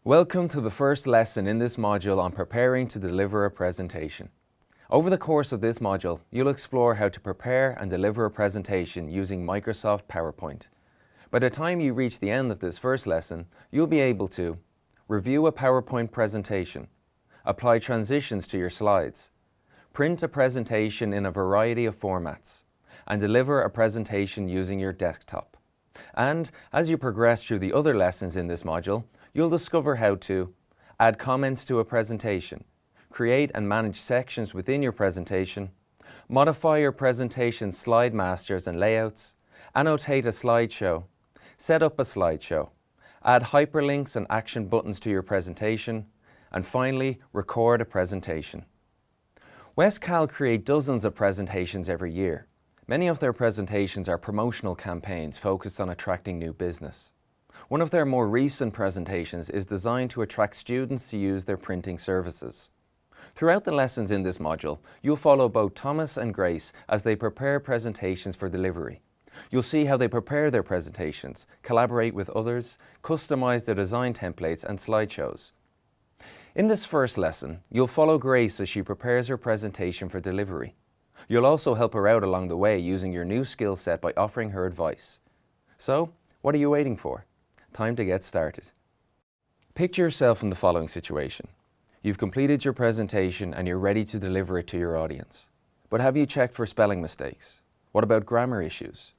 Welcome to the first lesson in this module on preparing to deliver a presentation. Over the course of this module, you'll explore how to prepare and deliver a presentation using Microsoft PowerPoint. By the time you reach the end of this first lesson, you'll be able to review a PowerPoint presentation, apply transitions to your slides, print a presentation in a variety of formats, and deliver a presentation using your desktop. And as you progress through the other lessons in this module, you'll discover how to add comments to a presentation, create and manage sections within your presentation, modify your presentation slide masters and layouts, annotate a slideshow, set up a slideshow, add hyperlinks and action buttons to your presentation, and finally, record a presentation. Westcal create dozens of presentations every year. Many of their presentations are promotional campaigns focused on attracting new business. One of their more recent presentations is designed to attract students to use their printing services. Throughout the lessons in this module, you'll follow both Thomas and Grace as they prepare presentations for delivery. You'll see how they prepare their presentations, collaborate with others, customize their design templates and slideshows. In this first lesson, you'll follow Grace as she prepares her presentation for delivery. You'll also help her out along the way using your new skill set by offering her advice. So, what are you waiting for? Time to get started. Picture yourself in the following situation. You've completed your presentation and you're ready to deliver it to your audience. But have you checked for spelling mistakes? What about grammar issues?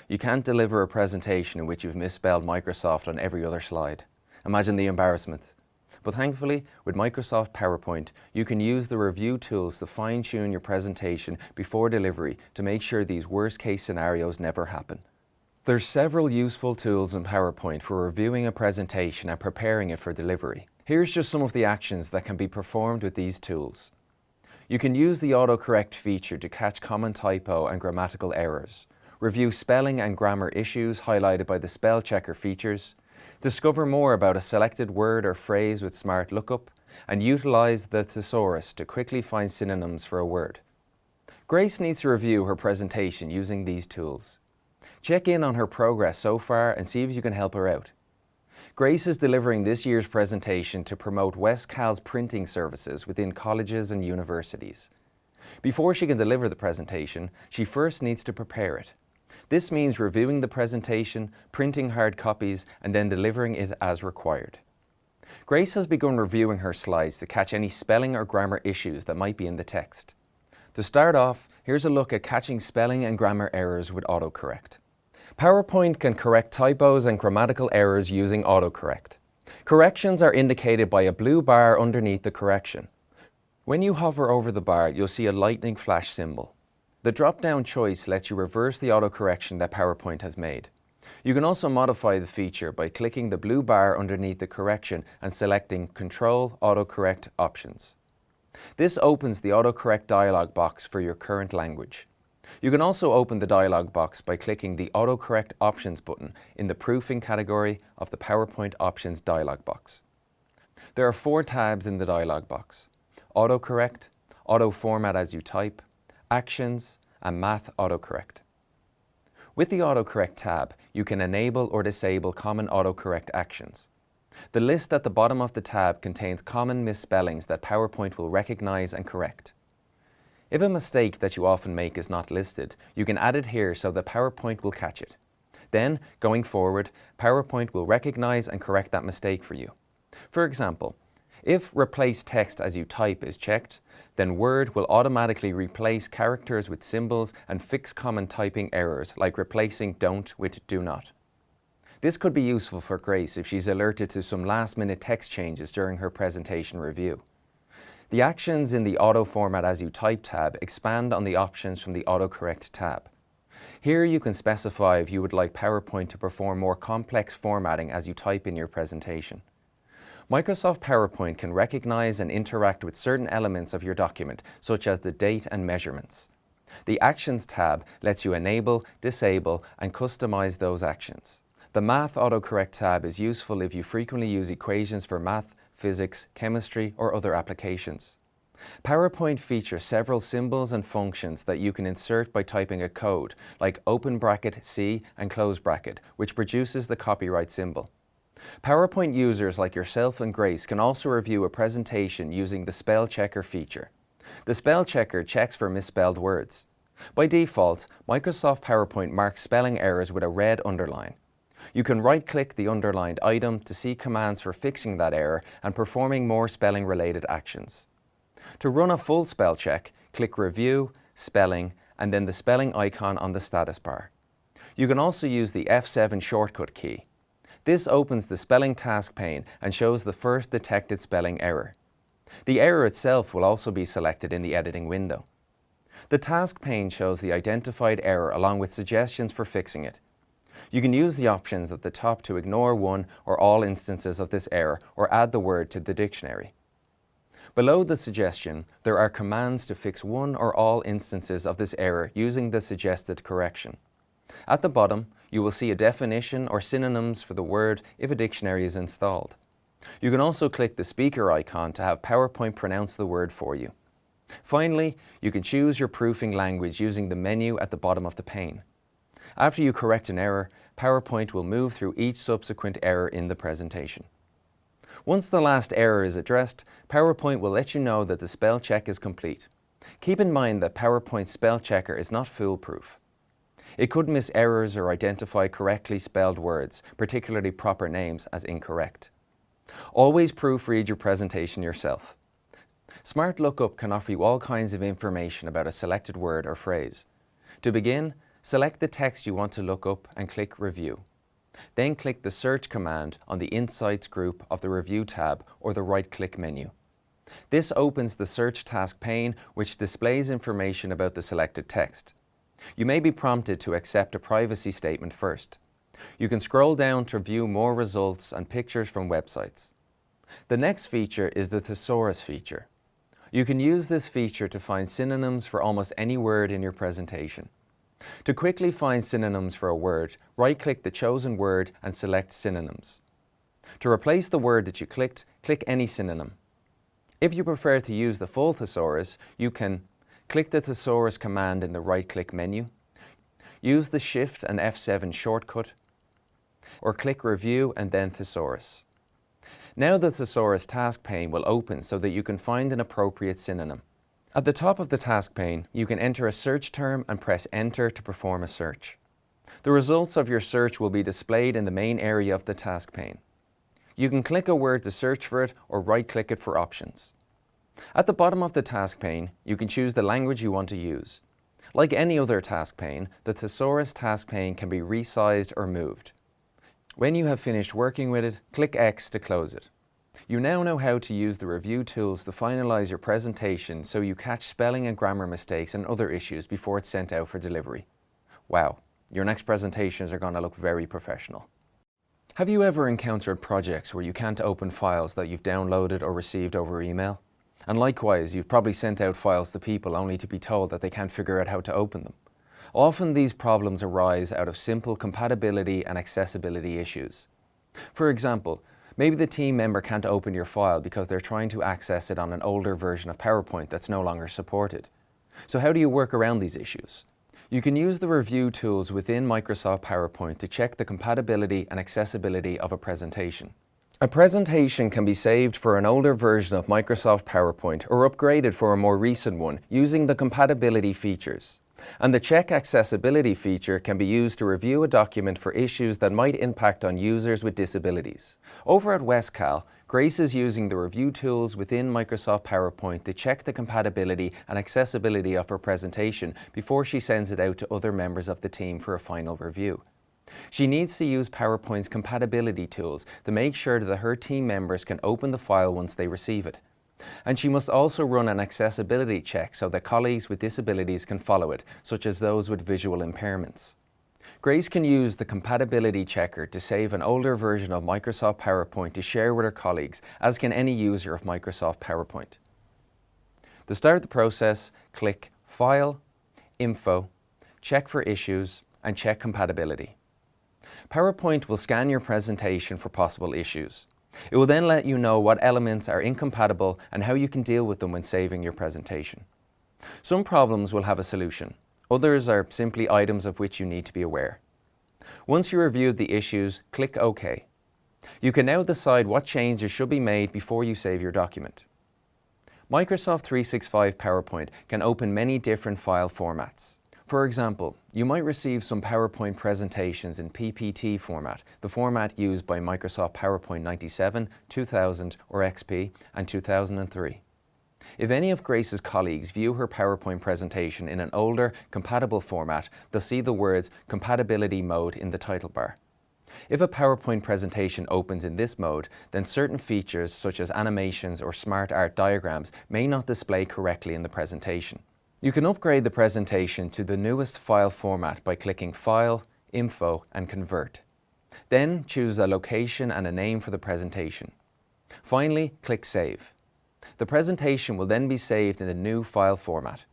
You can't deliver a presentation in which you've misspelled Microsoft on every other slide. Imagine the embarrassment. But thankfully, with Microsoft PowerPoint, you can use the review tools to fine-tune your presentation before delivery to make sure these worst-case scenarios never happen. There's several useful tools in PowerPoint for reviewing a presentation and preparing it for delivery. Here's just some of the actions that can be performed with these tools. You can use the autocorrect feature to catch common typo and grammatical errors, review spelling and grammar issues highlighted by the spell checker features, discover more about a selected word or phrase with Smart Lookup, and utilize the thesaurus to quickly find synonyms for a word. Grace needs to review her presentation using these tools. Check in on her progress so far and see if you can help her out. Grace is delivering this year's presentation to promote Westcal's printing services within colleges and universities. Before she can deliver the presentation, she first needs to prepare it. This means reviewing the presentation, printing hard copies, and then delivering it as required. Grace has begun reviewing her slides to catch any spelling or grammar issues that might be in the text. To start off, here's a look at catching spelling and grammar errors with autocorrect. PowerPoint can correct typos and grammatical errors using autocorrect. Corrections are indicated by a blue bar underneath the correction. When you hover over the bar, you'll see a lightning flash symbol. The drop-down choice lets you reverse the autocorrection that PowerPoint has made. You can also modify the feature by clicking the blue bar underneath the correction and selecting Control Autocorrect Options. This opens the autocorrect dialog box for your current language. You can also open the dialog box by clicking the Autocorrect Options button in the Proofing category of the PowerPoint Options dialog box. There are 4 tabs in the dialog box: Autocorrect, Auto Format as you type, Actions, and Math Autocorrect. With the Autocorrect tab, you can enable or disable common autocorrect actions. The list at the bottom of the tab contains common misspellings that PowerPoint will recognize and correct. If a mistake that you often make is not listed, you can add it here so that PowerPoint will catch it. Then, going forward, PowerPoint will recognize and correct that mistake for you. For example, if Replace Text as you type is checked, then Word will automatically replace characters with symbols and fix common typing errors like replacing don't with do not. This could be useful for Grace if she's alerted to some last-minute text changes during her presentation review. The actions in the Auto Format as you type tab expand on the options from the Autocorrect tab. Here you can specify if you would like PowerPoint to perform more complex formatting as you type in your presentation. Microsoft PowerPoint can recognize and interact with certain elements of your document, such as the date and measurements. The Actions tab lets you enable, disable, and customize those actions. The Math Autocorrect tab is useful if you frequently use equations for math, physics, chemistry, or other applications. PowerPoint features several symbols and functions that you can insert by typing a code, like open bracket C and close bracket, which produces the copyright symbol. PowerPoint users like yourself and Grace can also review a presentation using the spell checker feature. The spell checker checks for misspelled words. By default, Microsoft PowerPoint marks spelling errors with a red underline. You can right-click the underlined item to see commands for fixing that error and performing more spelling-related actions. To run a full spell check, click Review, Spelling, and then the spelling icon on the status bar. You can also use the F7 shortcut key. This opens the spelling task pane and shows the first detected spelling error. The error itself will also be selected in the editing window. The task pane shows the identified error along with suggestions for fixing it. You can use the options at the top to ignore one or all instances of this error or add the word to the dictionary. Below the suggestion, there are commands to fix one or all instances of this error using the suggested correction. At the bottom, you will see a definition or synonyms for the word if a dictionary is installed. You can also click the speaker icon to have PowerPoint pronounce the word for you. Finally, you can choose your proofing language using the menu at the bottom of the pane. After you correct an error, PowerPoint will move through each subsequent error in the presentation. Once the last error is addressed, PowerPoint will let you know that the spell check is complete. Keep in mind that PowerPoint spell checker is not foolproof. It could miss errors or identify correctly spelled words, particularly proper names, as incorrect. Always proofread your presentation yourself. Smart Lookup can offer you all kinds of information about a selected word or phrase. To begin, select the text you want to look up and click Review. Then click the Search command on the Insights group of the Review tab or the right-click menu. This opens the Search task pane, which displays information about the selected text. You may be prompted to accept a privacy statement first. You can scroll down to view more results and pictures from websites. The next feature is the Thesaurus feature. You can use this feature to find synonyms for almost any word in your presentation. To quickly find synonyms for a word, right-click the chosen word and select Synonyms. To replace the word that you clicked, click any synonym. If you prefer to use the full thesaurus, you can click the Thesaurus command in the right-click menu, use the Shift and F7 shortcut, or click Review and then Thesaurus. Now the Thesaurus task pane will open so that you can find an appropriate synonym. At the top of the task pane, you can enter a search term and press Enter to perform a search. The results of your search will be displayed in the main area of the task pane. You can click a word to search for it or right-click it for options. At the bottom of the task pane, you can choose the language you want to use. Like any other task pane, the Thesaurus task pane can be resized or moved. When you have finished working with it, click X to close it. You now know how to use the review tools to finalize your presentation so you catch spelling and grammar mistakes and other issues before it's sent out for delivery. Wow, your next presentations are going to look very professional. Have you ever encountered projects where you can't open files that you've downloaded or received over email? And likewise, you've probably sent out files to people only to be told that they can't figure out how to open them. Often these problems arise out of simple compatibility and accessibility issues. For example, maybe the team member can't open your file because they're trying to access it on an older version of PowerPoint that's no longer supported. So how do you work around these issues? You can use the review tools within Microsoft PowerPoint to check the compatibility and accessibility of a presentation. A presentation can be saved for an older version of Microsoft PowerPoint or upgraded for a more recent one using the compatibility features. And the Check Accessibility feature can be used to review a document for issues that might impact on users with disabilities. Over at Westcal, Grace is using the review tools within Microsoft PowerPoint to check the compatibility and accessibility of her presentation before she sends it out to other members of the team for a final review. She needs to use PowerPoint's compatibility tools to make sure that her team members can open the file once they receive it. And she must also run an accessibility check so that colleagues with disabilities can follow it, such as those with visual impairments. Grace can use the compatibility checker to save an older version of Microsoft PowerPoint to share with her colleagues, as can any user of Microsoft PowerPoint. To start the process, click File, Info, Check for Issues, and Check Compatibility. PowerPoint will scan your presentation for possible issues. It will then let you know what elements are incompatible and how you can deal with them when saving your presentation. Some problems will have a solution. Others are simply items of which you need to be aware. Once you reviewed the issues, click OK. You can now decide what changes should be made before you save your document. Microsoft 365 PowerPoint can open many different file formats. For example, you might receive some PowerPoint presentations in PPT format, the format used by Microsoft PowerPoint 97, 2000 or XP, and 2003. If any of Grace's colleagues view her PowerPoint presentation in an older, compatible format, they'll see the words Compatibility Mode in the title bar. If a PowerPoint presentation opens in this mode, then certain features such as animations or smart art diagrams may not display correctly in the presentation. You can upgrade the presentation to the newest file format by clicking File, Info and Convert. Then choose a location and a name for the presentation. Finally, click Save. The presentation will then be saved in the new file format.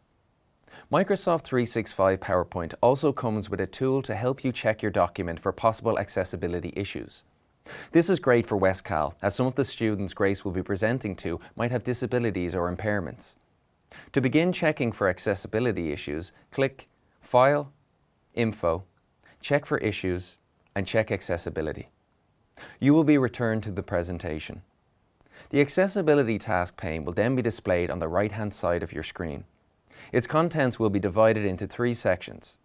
Microsoft 365 PowerPoint also comes with a tool to help you check your document for possible accessibility issues. This is great for Westcal, as some of the students Grace will be presenting to might have disabilities or impairments. To begin checking for accessibility issues, click File, Info, Check for Issues, and Check Accessibility. You will be returned to the presentation. The Accessibility task pane will then be displayed on the right-hand side of your screen. Its contents will be divided into 3 sections.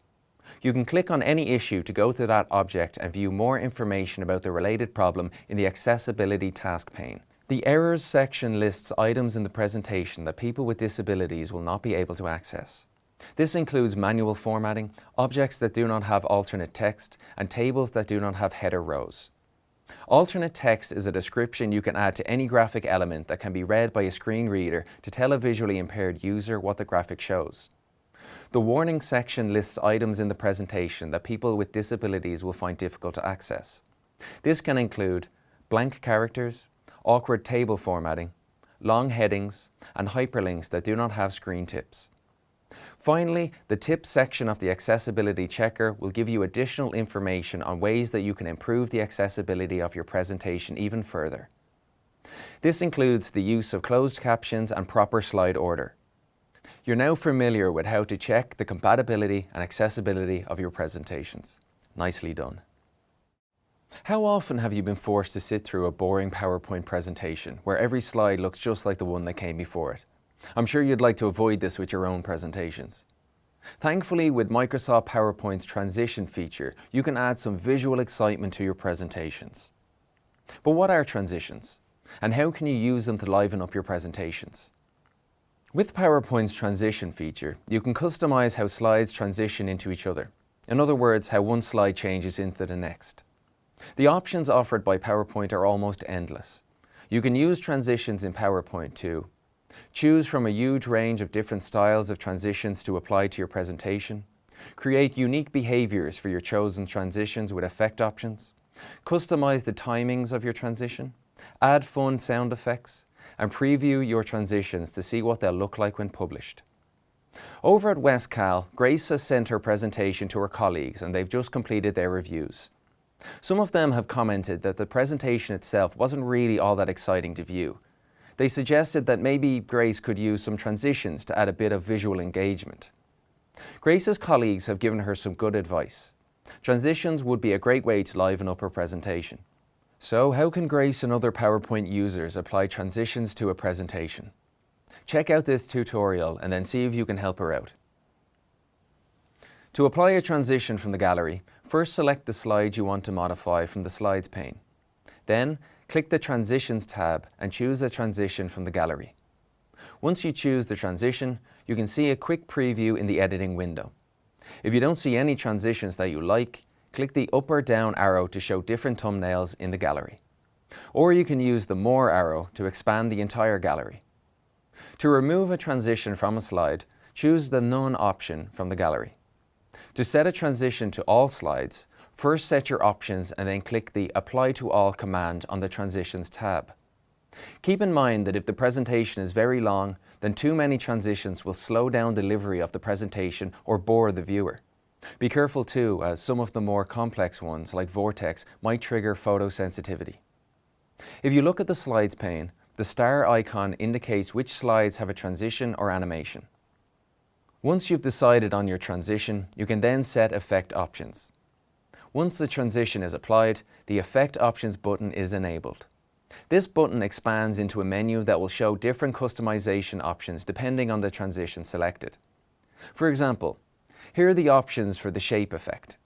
You can click on any issue to go to that object and view more information about the related problem in the Accessibility task pane. The Errors section lists items in the presentation that people with disabilities will not be able to access. This includes manual formatting, objects that do not have alternate text, and tables that do not have header rows. Alternate text is a description you can add to any graphic element that can be read by a screen reader to tell a visually impaired user what the graphic shows. The Warning section lists items in the presentation that people with disabilities will find difficult to access. This can include blank characters, awkward table formatting, long headings, and hyperlinks that do not have screen tips. Finally, the Tips section of the Accessibility Checker will give you additional information on ways that you can improve the accessibility of your presentation even further. This includes the use of closed captions and proper slide order. You're now familiar with how to check the compatibility and accessibility of your presentations. Nicely done. How often have you been forced to sit through a boring PowerPoint presentation where every slide looks just like the one that came before it? I'm sure you'd like to avoid this with your own presentations. Thankfully, with Microsoft PowerPoint's transition feature, you can add some visual excitement to your presentations. But what are transitions? And how can you use them to liven up your presentations? With PowerPoint's transition feature, you can customize how slides transition into each other. In other words, how one slide changes into the next. The options offered by PowerPoint are almost endless. You can use transitions in PowerPoint to choose from a huge range of different styles of transitions to apply to your presentation, create unique behaviors for your chosen transitions with effect options, customize the timings of your transition, add fun sound effects, and preview your transitions to see what they'll look like when published. Over at Westcal, Grace has sent her presentation to her colleagues and they've just completed their reviews. Some of them have commented that the presentation itself wasn't really all that exciting to view. They suggested that maybe Grace could use some transitions to add a bit of visual engagement. Grace's colleagues have given her some good advice. Transitions would be a great way to liven up her presentation. So how can Grace and other PowerPoint users apply transitions to a presentation? Check out this tutorial and then see if you can help her out. To apply a transition from the gallery, first select the slide you want to modify from the Slides pane. Then, click the Transitions tab and choose a transition from the gallery. Once you choose the transition, you can see a quick preview in the editing window. If you don't see any transitions that you like, click the up or down arrow to show different thumbnails in the gallery. Or you can use the More arrow to expand the entire gallery. To remove a transition from a slide, choose the None option from the gallery. To set a transition to all slides, first set your options and then click the Apply to All command on the Transitions tab. Keep in mind that if the presentation is very long, then too many transitions will slow down delivery of the presentation or bore the viewer. Be careful too, as some of the more complex ones, like Vortex, might trigger photosensitivity. If you look at the Slides pane, the star icon indicates which slides have a transition or animation. Once you've decided on your transition, you can then set effect options. Once the transition is applied, the Effect Options button is enabled. This button expands into a menu that will show different customization options depending on the transition selected. For example, here are the options for the shape effect.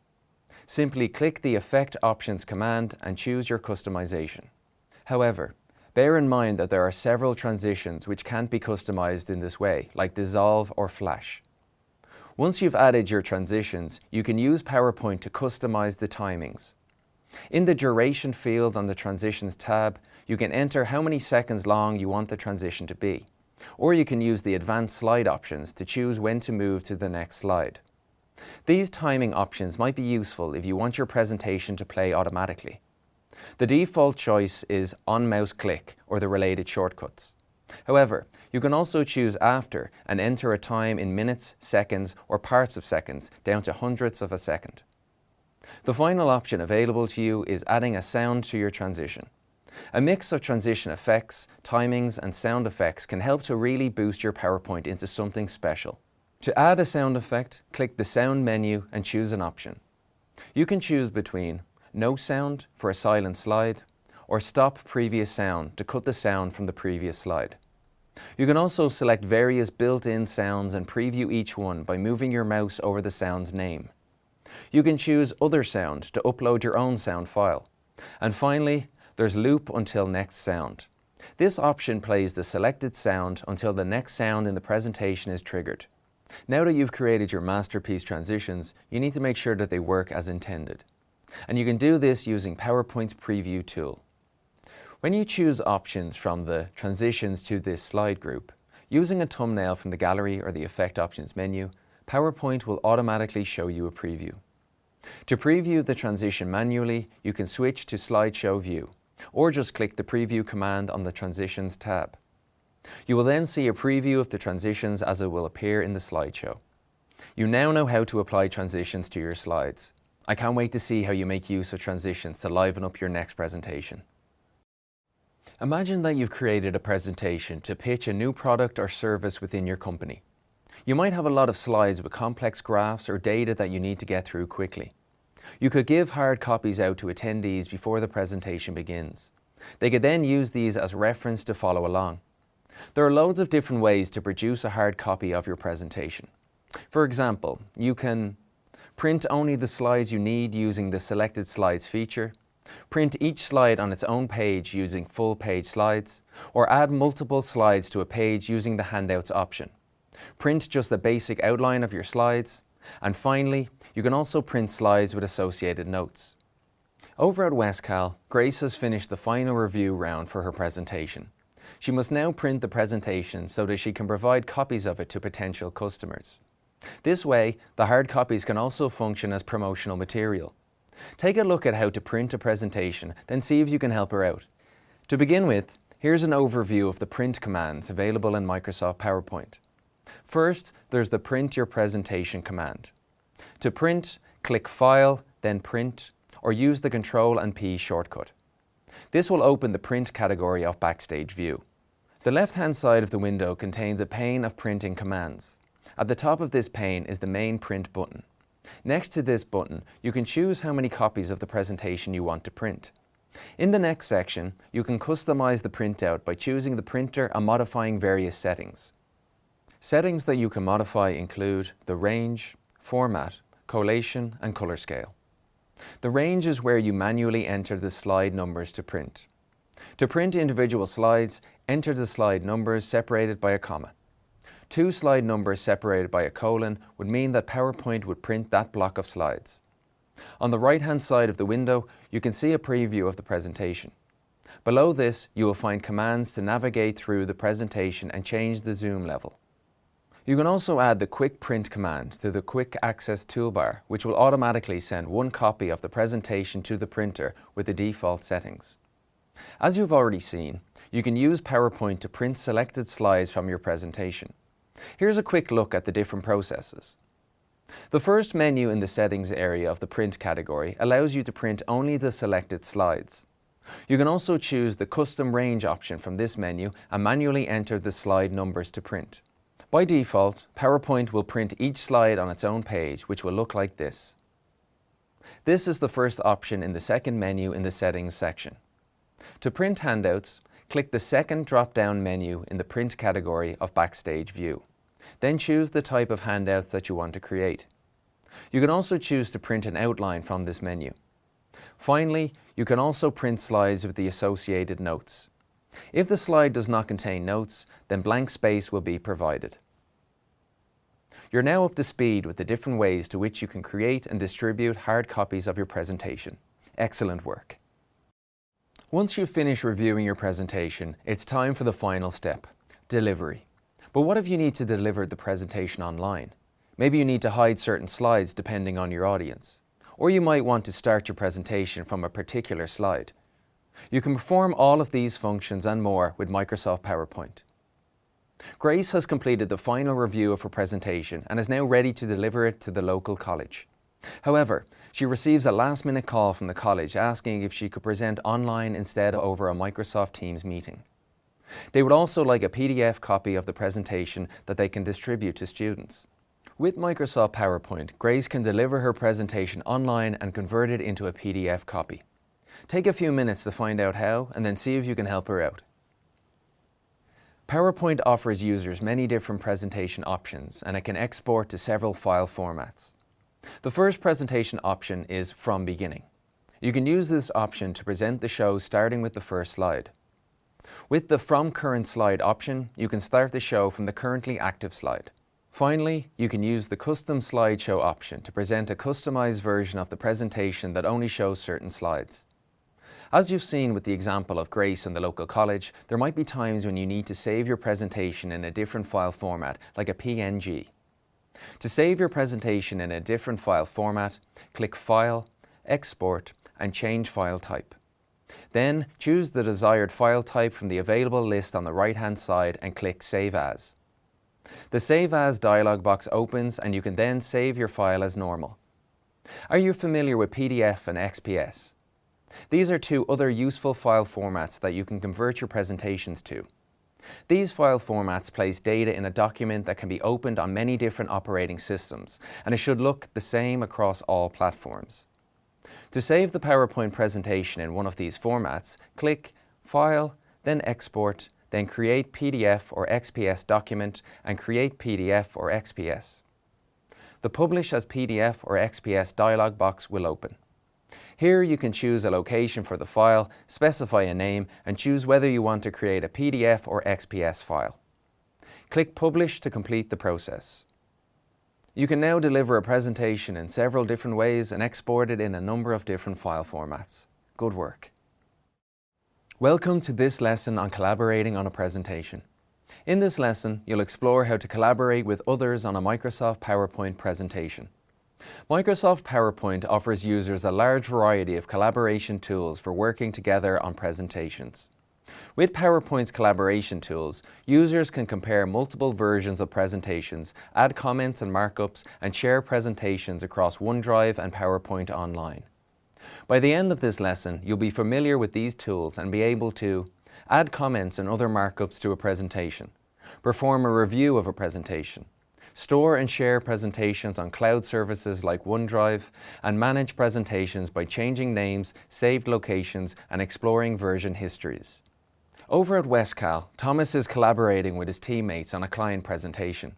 Simply click the Effect Options command and choose your customization. However, bear in mind that there are several transitions which can't be customized in this way, like dissolve or flash. Once you've added your transitions, you can use PowerPoint to customize the timings. In the Duration field on the Transitions tab, you can enter how many seconds long you want the transition to be, or you can use the Advanced Slide options to choose when to move to the next slide. These timing options might be useful if you want your presentation to play automatically. The default choice is on mouse click or the related shortcuts. However, you can also choose after and enter a time in minutes, seconds, or parts of seconds down to hundredths of a second. The final option available to you is adding a sound to your transition. A mix of transition effects, timings, and sound effects can help to really boost your PowerPoint into something special. To add a sound effect, click the Sound menu and choose an option. You can choose between No Sound for a silent slide, or Stop Previous Sound to cut the sound from the previous slide. You can also select various built-in sounds and preview each one by moving your mouse over the sound's name. You can choose Other Sound to upload your own sound file. And finally, there's Loop until next sound. This option plays the selected sound until the next sound in the presentation is triggered. Now that you've created your masterpiece transitions, you need to make sure that they work as intended. And you can do this using PowerPoint's Preview tool. When you choose options from the Transitions to this slide group, using a thumbnail from the Gallery or the Effect Options menu, PowerPoint will automatically show you a preview. To preview the transition manually, you can switch to Slideshow View, or just click the Preview command on the Transitions tab. You will then see a preview of the transitions as it will appear in the slideshow. You now know how to apply transitions to your slides. I can't wait to see how you make use of transitions to liven up your next presentation. Imagine that you've created a presentation to pitch a new product or service within your company. You might have a lot of slides with complex graphs or data that you need to get through quickly. You could give hard copies out to attendees before the presentation begins. They could then use these as reference to follow along. There are loads of different ways to produce a hard copy of your presentation. For example, you can print only the slides you need using the Selected Slides feature, print each slide on its own page using full page slides, or add multiple slides to a page using the Handouts option. Print just the basic outline of your slides, and finally, you can also print slides with associated notes. Over at Westcal, Grace has finished the final review round for her presentation. She must now print the presentation so that she can provide copies of it to potential customers. This way, the hard copies can also function as promotional material. Take a look at how to print a presentation, then see if you can help her out. To begin with, here's an overview of the print commands available in Microsoft PowerPoint. First, there's the Print Your Presentation command. To print, click File, then Print, or use the Ctrl and P shortcut. This will open the print category of Backstage View. The left-hand side of the window contains a pane of printing commands. At the top of this pane is the main print button. Next to this button, you can choose how many copies of the presentation you want to print. In the next section, you can customize the printout by choosing the printer and modifying various settings. Settings that you can modify include the range, format, collation, and color scale. The range is where you manually enter the slide numbers to print. To print individual slides, enter the slide numbers separated by a comma. 2 slide numbers separated by a colon would mean that PowerPoint would print that block of slides. On the right-hand side of the window, you can see a preview of the presentation. Below this, you will find commands to navigate through the presentation and change the zoom level. You can also add the Quick Print command to the Quick Access toolbar, which will automatically send one copy of the presentation to the printer with the default settings. As you've already seen, you can use PowerPoint to print selected slides from your presentation. Here's a quick look at the different processes. The first menu in the settings area of the print category allows you to print only the selected slides. You can also choose the custom range option from this menu and manually enter the slide numbers to print. By default, PowerPoint will print each slide on its own page, which will look like this. This is the first option in the second menu in the Settings section. To print handouts, click the second drop-down menu in the Print category of Backstage View. Then choose the type of handouts that you want to create. You can also choose to print an outline from this menu. Finally, you can also print slides with the associated notes. If the slide does not contain notes, then blank space will be provided. You're now up to speed with the different ways to which you can create and distribute hard copies of your presentation. Excellent work. Once you've finished reviewing your presentation, it's time for the final step, delivery. But what if you need to deliver the presentation online? Maybe you need to hide certain slides depending on your audience. Or you might want to start your presentation from a particular slide. You can perform all of these functions and more with Microsoft PowerPoint. Grace has completed the final review of her presentation and is now ready to deliver it to the local college. However, she receives a last-minute call from the college asking if she could present online instead of over a Microsoft Teams meeting. They would also like a PDF copy of the presentation that they can distribute to students. With Microsoft PowerPoint, Grace can deliver her presentation online and convert it into a PDF copy. Take a few minutes to find out how and then see if you can help her out. PowerPoint offers users many different presentation options and it can export to several file formats. The first presentation option is From Beginning. You can use this option to present the show starting with the first slide. With the From Current Slide option, you can start the show from the currently active slide. Finally, you can use the Custom Slideshow option to present a customized version of the presentation that only shows certain slides. As you've seen with the example of Grace and the local college, there might be times when you need to save your presentation in a different file format, like a PNG. To save your presentation in a different file format, click File, Export, and change file type. Then choose the desired file type from the available list on the right-hand side and click Save As. The Save As dialog box opens and you can then save your file as normal. Are you familiar with PDF and XPS? These are two other useful file formats that you can convert your presentations to. These file formats place data in a document that can be opened on many different operating systems, and it should look the same across all platforms. To save the PowerPoint presentation in one of these formats, click File, then Export, then Create PDF or XPS document and Create PDF or XPS. The Publish as PDF or XPS dialog box will open. Here you can choose a location for the file, specify a name, and choose whether you want to create a PDF or XPS file. Click Publish to complete the process. You can now deliver a presentation in several different ways and export it in a number of different file formats. Good work. Welcome to this lesson on collaborating on a presentation. In this lesson, you'll explore how to collaborate with others on a Microsoft PowerPoint presentation. Microsoft PowerPoint offers users a large variety of collaboration tools for working together on presentations. With PowerPoint's collaboration tools, users can compare multiple versions of presentations, add comments and markups, and share presentations across OneDrive and PowerPoint Online. By the end of this lesson, you'll be familiar with these tools and be able to add comments and other markups to a presentation, perform a review of a presentation, store and share presentations on cloud services like OneDrive, and manage presentations by changing names, saved locations, and exploring version histories. Over at Westcal, Thomas is collaborating with his teammates on a client presentation.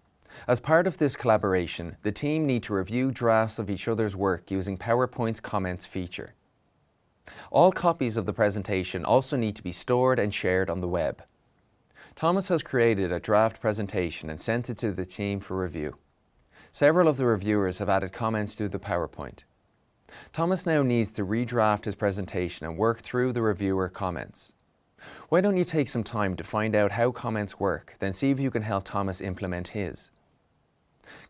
As part of this collaboration, the team need to review drafts of each other's work using PowerPoint's Comments feature. All copies of the presentation also need to be stored and shared on the web. Thomas has created a draft presentation and sent it to the team for review. Several of the reviewers have added comments to the PowerPoint. Thomas now needs to redraft his presentation and work through the reviewer comments. Why don't you take some time to find out how comments work, then see if you can help Thomas implement his.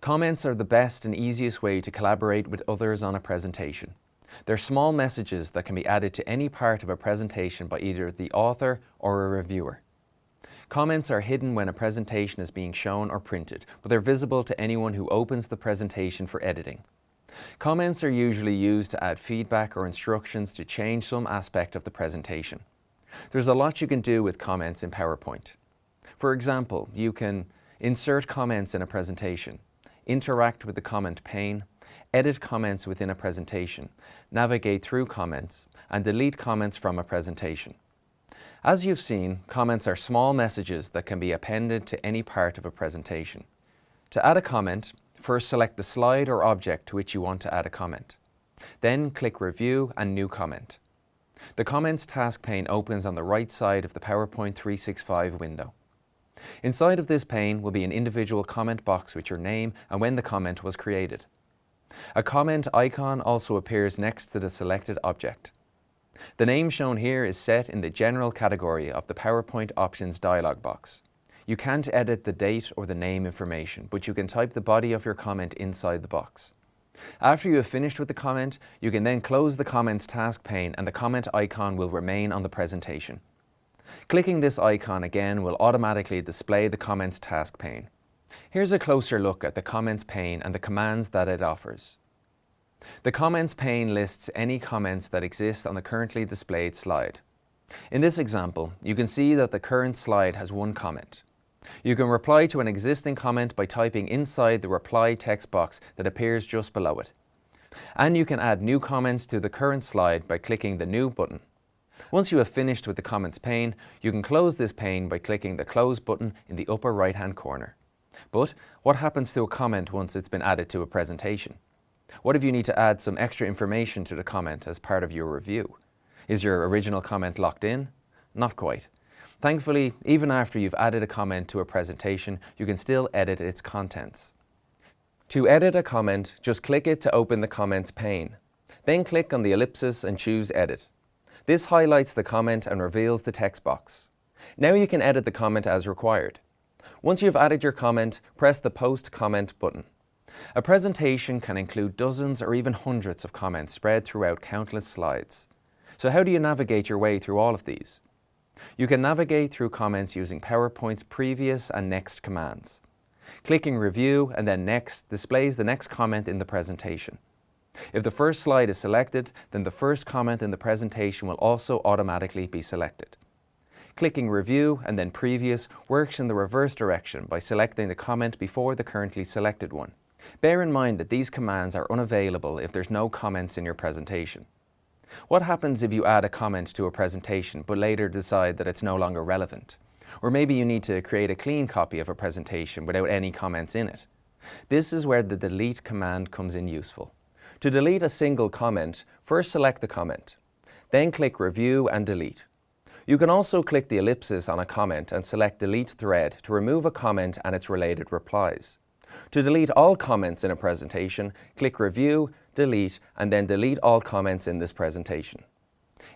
Comments are the best and easiest way to collaborate with others on a presentation. They're small messages that can be added to any part of a presentation by either the author or a reviewer. Comments are hidden when a presentation is being shown or printed, but they're visible to anyone who opens the presentation for editing. Comments are usually used to add feedback or instructions to change some aspect of the presentation. There's a lot you can do with comments in PowerPoint. For example, you can insert comments in a presentation, interact with the comment pane, edit comments within a presentation, navigate through comments, and delete comments from a presentation. As you've seen, comments are small messages that can be appended to any part of a presentation. To add a comment, first select the slide or object to which you want to add a comment. Then click Review and New Comment. The Comments task pane opens on the right side of the PowerPoint 365 window. Inside of this pane will be an individual comment box with your name and when the comment was created. A comment icon also appears next to the selected object. The name shown here is set in the General category of the PowerPoint Options dialog box. You can't edit the date or the name information, but you can type the body of your comment inside the box. After you have finished with the comment, you can then close the Comments task pane and the comment icon will remain on the presentation. Clicking this icon again will automatically display the Comments task pane. Here's a closer look at the Comments pane and the commands that it offers. The Comments pane lists any comments that exist on the currently displayed slide. In this example, you can see that the current slide has one comment. You can reply to an existing comment by typing inside the reply text box that appears just below it. And you can add new comments to the current slide by clicking the New button. Once you have finished with the Comments pane, you can close this pane by clicking the Close button in the upper right-hand corner. But what happens to a comment once it's been added to a presentation? What if you need to add some extra information to the comment as part of your review? Is your original comment locked in? Not quite. Thankfully, even after you've added a comment to a presentation, you can still edit its contents. To edit a comment, just click it to open the Comments pane. Then click on the ellipsis and choose Edit. This highlights the comment and reveals the text box. Now you can edit the comment as required. Once you've added your comment, press the Post Comment button. A presentation can include dozens or even hundreds of comments spread throughout countless slides. So how do you navigate your way through all of these? You can navigate through comments using PowerPoint's Previous and Next commands. Clicking Review and then Next displays the next comment in the presentation. If the first slide is selected, then the first comment in the presentation will also automatically be selected. Clicking Review and then Previous works in the reverse direction by selecting the comment before the currently selected one. Bear in mind that these commands are unavailable if there's no comments in your presentation. What happens if you add a comment to a presentation but later decide that it's no longer relevant? Or maybe you need to create a clean copy of a presentation without any comments in it. This is where the Delete command comes in useful. To delete a single comment, first select the comment. Then click Review and Delete. You can also click the ellipsis on a comment and select Delete Thread to remove a comment and its related replies. To delete all comments in a presentation, click Review, Delete, and then delete all comments in this presentation.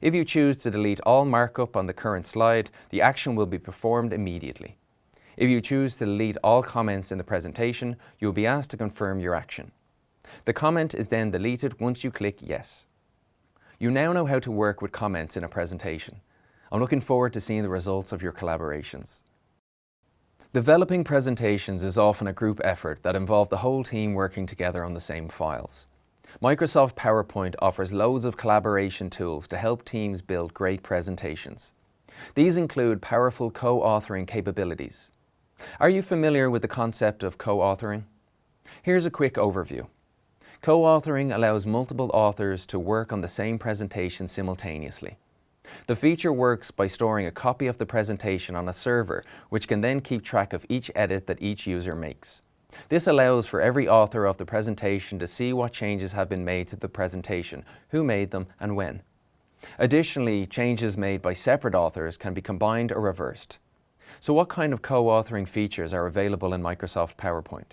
If you choose to delete all markup on the current slide, the action will be performed immediately. If you choose to delete all comments in the presentation, you will be asked to confirm your action. The comment is then deleted once you click Yes. You now know how to work with comments in a presentation. I'm looking forward to seeing the results of your collaborations. Developing presentations is often a group effort that involves the whole team working together on the same files. Microsoft PowerPoint offers loads of collaboration tools to help teams build great presentations. These include powerful co-authoring capabilities. Are you familiar with the concept of co-authoring? Here's a quick overview. Co-authoring allows multiple authors to work on the same presentation simultaneously. The feature works by storing a copy of the presentation on a server, which can then keep track of each edit that each user makes. This allows for every author of the presentation to see what changes have been made to the presentation, who made them, and when. Additionally, changes made by separate authors can be combined or reversed. So what kind of co-authoring features are available in Microsoft PowerPoint?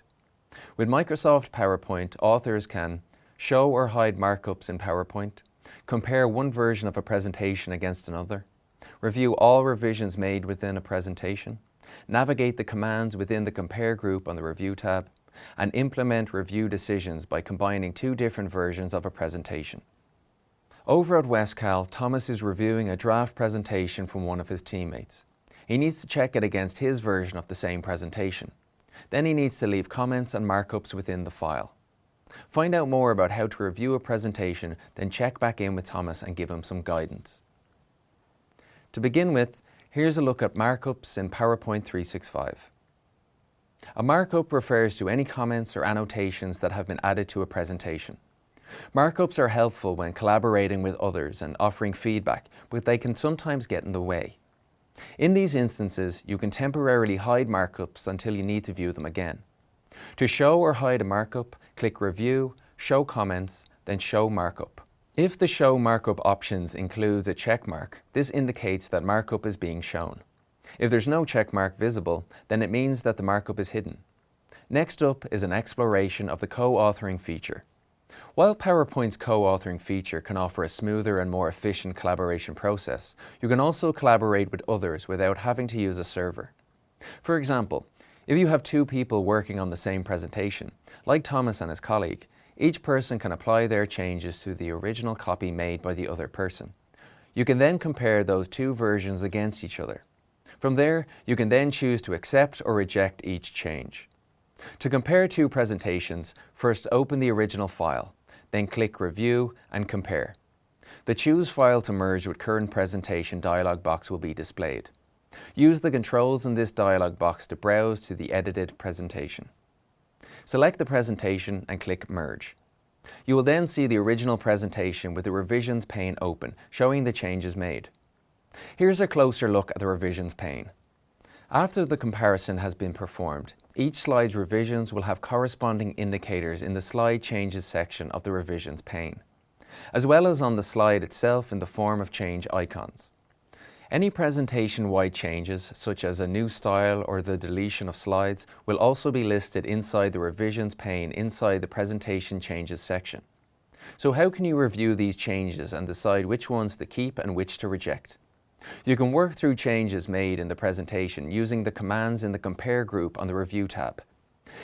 With Microsoft PowerPoint, authors can show or hide markups in PowerPoint, compare one version of a presentation against another, review all revisions made within a presentation, navigate the commands within the Compare group on the Review tab, and implement review decisions by combining two different versions of a presentation. Over at Westcal, Thomas is reviewing a draft presentation from one of his teammates. He needs to check it against his version of the same presentation. Then he needs to leave comments and markups within the file. Find out more about how to review a presentation, then check back in with Thomas and give him some guidance. To begin with, here's a look at markups in PowerPoint 365. A markup refers to any comments or annotations that have been added to a presentation. Markups are helpful when collaborating with others and offering feedback, but they can sometimes get in the way. In these instances, you can temporarily hide markups until you need to view them again. To show or hide a markup, click Review, Show Comments, then Show Markup. If the Show Markup options includes a check mark, this indicates that markup is being shown. If there's no check mark visible, then it means that the markup is hidden. Next up is an exploration of the co-authoring feature. While PowerPoint's co-authoring feature can offer a smoother and more efficient collaboration process, you can also collaborate with others without having to use a server. For example, if you have two people working on the same presentation, like Thomas and his colleague, each person can apply their changes to the original copy made by the other person. You can then compare those two versions against each other. From there, you can then choose to accept or reject each change. To compare two presentations, first open the original file, then click Review and Compare. The Choose File to Merge with Current Presentation dialog box will be displayed. Use the controls in this dialog box to browse to the edited presentation. Select the presentation and click Merge. You will then see the original presentation with the Revisions pane open, showing the changes made. Here's a closer look at the Revisions pane. After the comparison has been performed, each slide's revisions will have corresponding indicators in the Slide Changes section of the Revisions pane, as well as on the slide itself in the form of change icons. Any presentation-wide changes, such as a new style or the deletion of slides, will also be listed inside the Revisions pane inside the Presentation Changes section. So how can you review these changes and decide which ones to keep and which to reject? You can work through changes made in the presentation using the commands in the Compare group on the Review tab.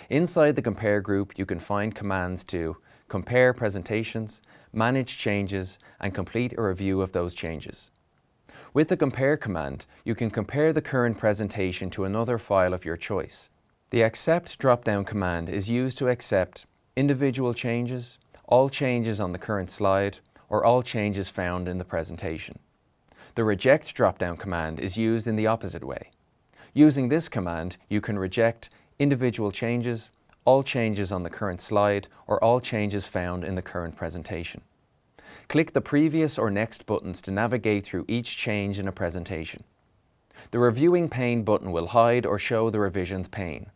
Inside the Compare group, you can find commands to compare presentations, manage changes, and complete a review of those changes. With the Compare command, you can compare the current presentation to another file of your choice. The Accept drop-down command is used to accept individual changes, all changes on the current slide, or all changes found in the presentation. The Reject drop-down command is used in the opposite way. Using this command, you can reject individual changes, all changes on the current slide, or all changes found in the current presentation. Click the Previous or Next buttons to navigate through each change in a presentation. The Reviewing pane button will hide or show the Revisions pane.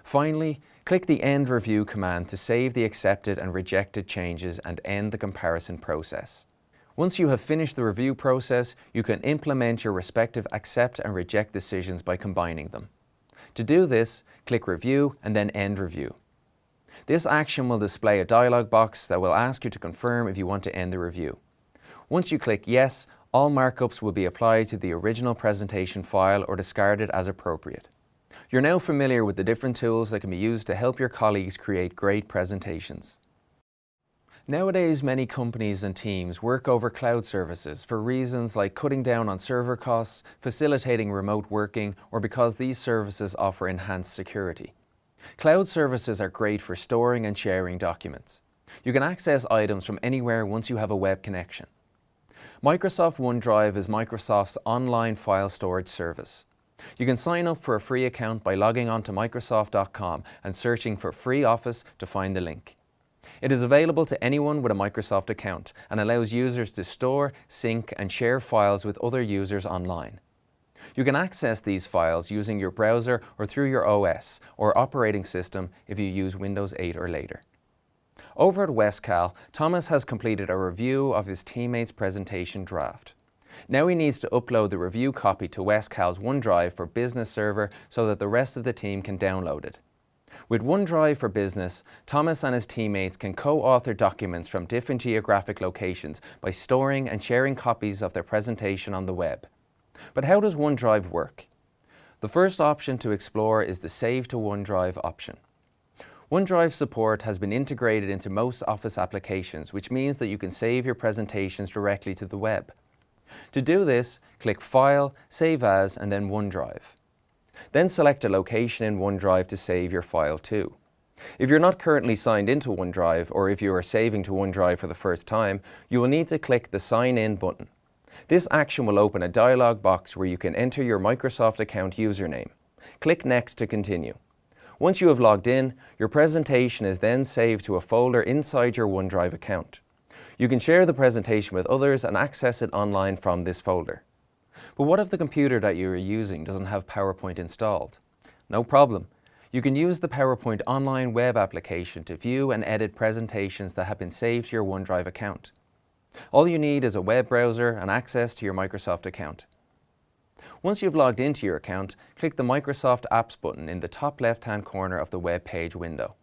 Finally, click the End Review command to save the accepted and rejected changes and end the comparison process. Once you have finished the review process, you can implement your respective accept and reject decisions by combining them. To do this, click Review and then End Review. This action will display a dialog box that will ask you to confirm if you want to end the review. Once you click Yes, all markups will be applied to the original presentation file or discarded as appropriate. You're now familiar with the different tools that can be used to help your colleagues create great presentations. Nowadays, many companies and teams work over cloud services for reasons like cutting down on server costs, facilitating remote working, or because these services offer enhanced security. Cloud services are great for storing and sharing documents. You can access items from anywhere once you have a web connection. Microsoft OneDrive is Microsoft's online file storage service. You can sign up for a free account by logging on to Microsoft.com and searching for Free Office to find the link. It is available to anyone with a Microsoft account and allows users to store, sync, and share files with other users online. You can access these files using your browser or through your OS or operating system if you use Windows 8 or later. Over at Westcal, Thomas has completed a review of his teammate's presentation draft. Now he needs to upload the review copy to Westcal's OneDrive for Business server so that the rest of the team can download it. With OneDrive for Business, Thomas and his teammates can co-author documents from different geographic locations by storing and sharing copies of their presentation on the web. But how does OneDrive work? The first option to explore is the Save to OneDrive option. OneDrive support has been integrated into most Office applications, which means that you can save your presentations directly to the web. To do this, click File, Save As, and then OneDrive. Then select a location in OneDrive to save your file to. If you're not currently signed into OneDrive, or if you are saving to OneDrive for the first time, you will need to click the Sign In button. This action will open a dialog box where you can enter your Microsoft account username. Click Next to continue. Once you have logged in, your presentation is then saved to a folder inside your OneDrive account. You can share the presentation with others and access it online from this folder. But what if the computer that you are using doesn't have PowerPoint installed? No problem. You can use the PowerPoint online web application to view and edit presentations that have been saved to your OneDrive account. All you need is a web browser and access to your Microsoft account. Once you've logged into your account, click the Microsoft Apps button in the top left-hand corner of the web page window.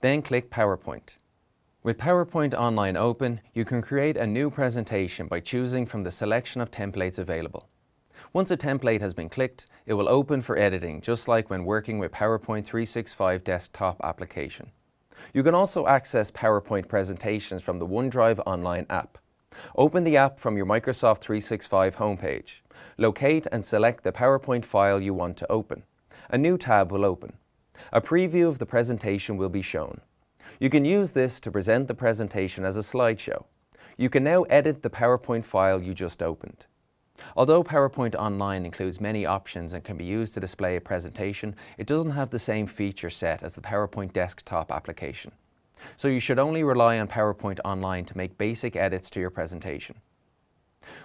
Then click PowerPoint. With PowerPoint Online open, you can create a new presentation by choosing from the selection of templates available. Once a template has been clicked, it will open for editing, just like when working with PowerPoint 365 desktop application. You can also access PowerPoint presentations from the OneDrive Online app. Open the app from your Microsoft 365 homepage. Locate and select the PowerPoint file you want to open. A new tab will open. A preview of the presentation will be shown. You can use this to present the presentation as a slideshow. You can now edit the PowerPoint file you just opened. Although PowerPoint Online includes many options and can be used to display a presentation, it doesn't have the same feature set as the PowerPoint desktop application. So you should only rely on PowerPoint Online to make basic edits to your presentation.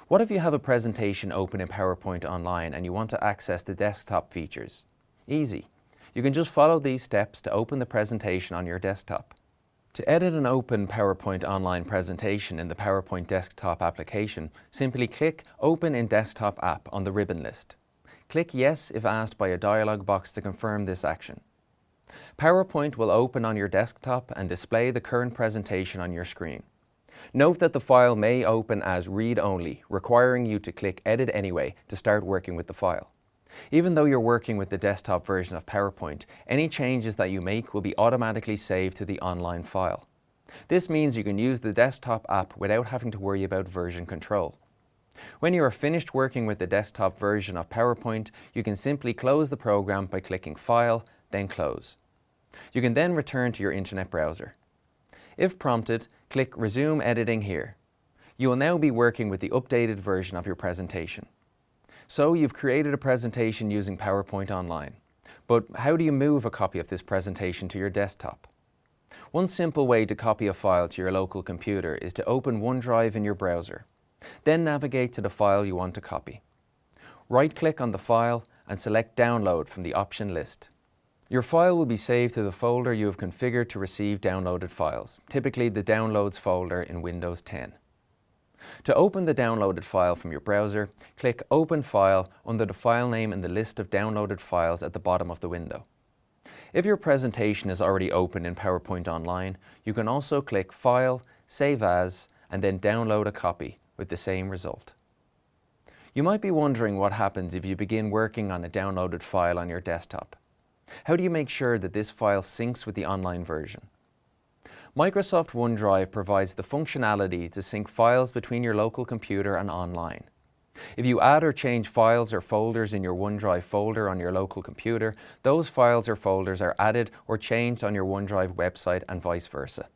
What if you have a presentation open in PowerPoint Online and you want to access the desktop features? Easy. You can just follow these steps to open the presentation on your desktop. To edit an open PowerPoint Online presentation in the PowerPoint desktop application, simply click Open in Desktop App on the ribbon list. Click Yes if asked by a dialog box to confirm this action. PowerPoint will open on your desktop and display the current presentation on your screen. Note that the file may open as read-only, requiring you to click Edit Anyway to start working with the file. Even though you're working with the desktop version of PowerPoint, any changes that you make will be automatically saved to the online file. This means you can use the desktop app without having to worry about version control. When you are finished working with the desktop version of PowerPoint, you can simply close the program by clicking File, then Close. You can then return to your internet browser. If prompted, click Resume Editing here. You will now be working with the updated version of your presentation. So you've created a presentation using PowerPoint Online. But how do you move a copy of this presentation to your desktop? One simple way to copy a file to your local computer is to open OneDrive in your browser. Then navigate to the file you want to copy. Right-click on the file and select Download from the option list. Your file will be saved to the folder you have configured to receive downloaded files, typically the Downloads folder in Windows 10. To open the downloaded file from your browser, click Open File under the file name in the list of downloaded files at the bottom of the window. If your presentation is already open in PowerPoint Online, you can also click File, Save As, and then download a copy with the same result. You might be wondering what happens if you begin working on a downloaded file on your desktop. How do you make sure that this file syncs with the online version? Microsoft OneDrive provides the functionality to sync files between your local computer and online. If you add or change files or folders in your OneDrive folder on your local computer, those files or folders are added or changed on your OneDrive website and vice versa.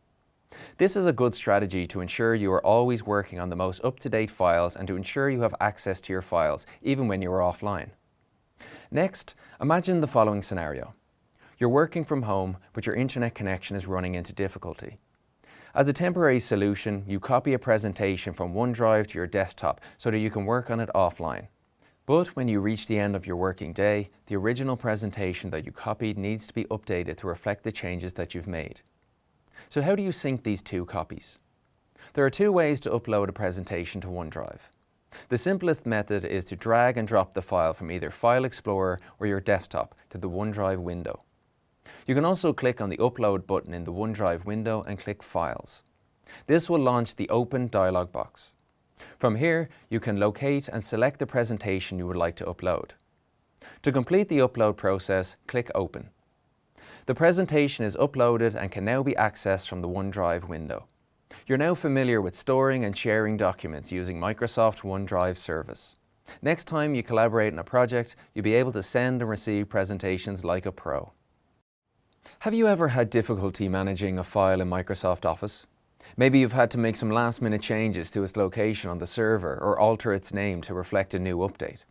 This is a good strategy to ensure you are always working on the most up-to-date files and to ensure you have access to your files, even when you are offline. Next, imagine the following scenario. You're working from home, but your internet connection is running into difficulty. As a temporary solution, you copy a presentation from OneDrive to your desktop so that you can work on it offline. But when you reach the end of your working day, the original presentation that you copied needs to be updated to reflect the changes that you've made. So how do you sync these two copies? There are two ways to upload a presentation to OneDrive. The simplest method is to drag and drop the file from either File Explorer or your desktop to the OneDrive window. You can also click on the Upload button in the OneDrive window and click Files. This will launch the Open dialog box. From here, you can locate and select the presentation you would like to upload. To complete the upload process, click Open. The presentation is uploaded and can now be accessed from the OneDrive window. You're now familiar with storing and sharing documents using Microsoft OneDrive service. Next time you collaborate on a project, you'll be able to send and receive presentations like a pro. Have you ever had difficulty managing a file in Microsoft Office? Maybe you've had to make some last-minute changes to its location on the server or alter its name to reflect a new update.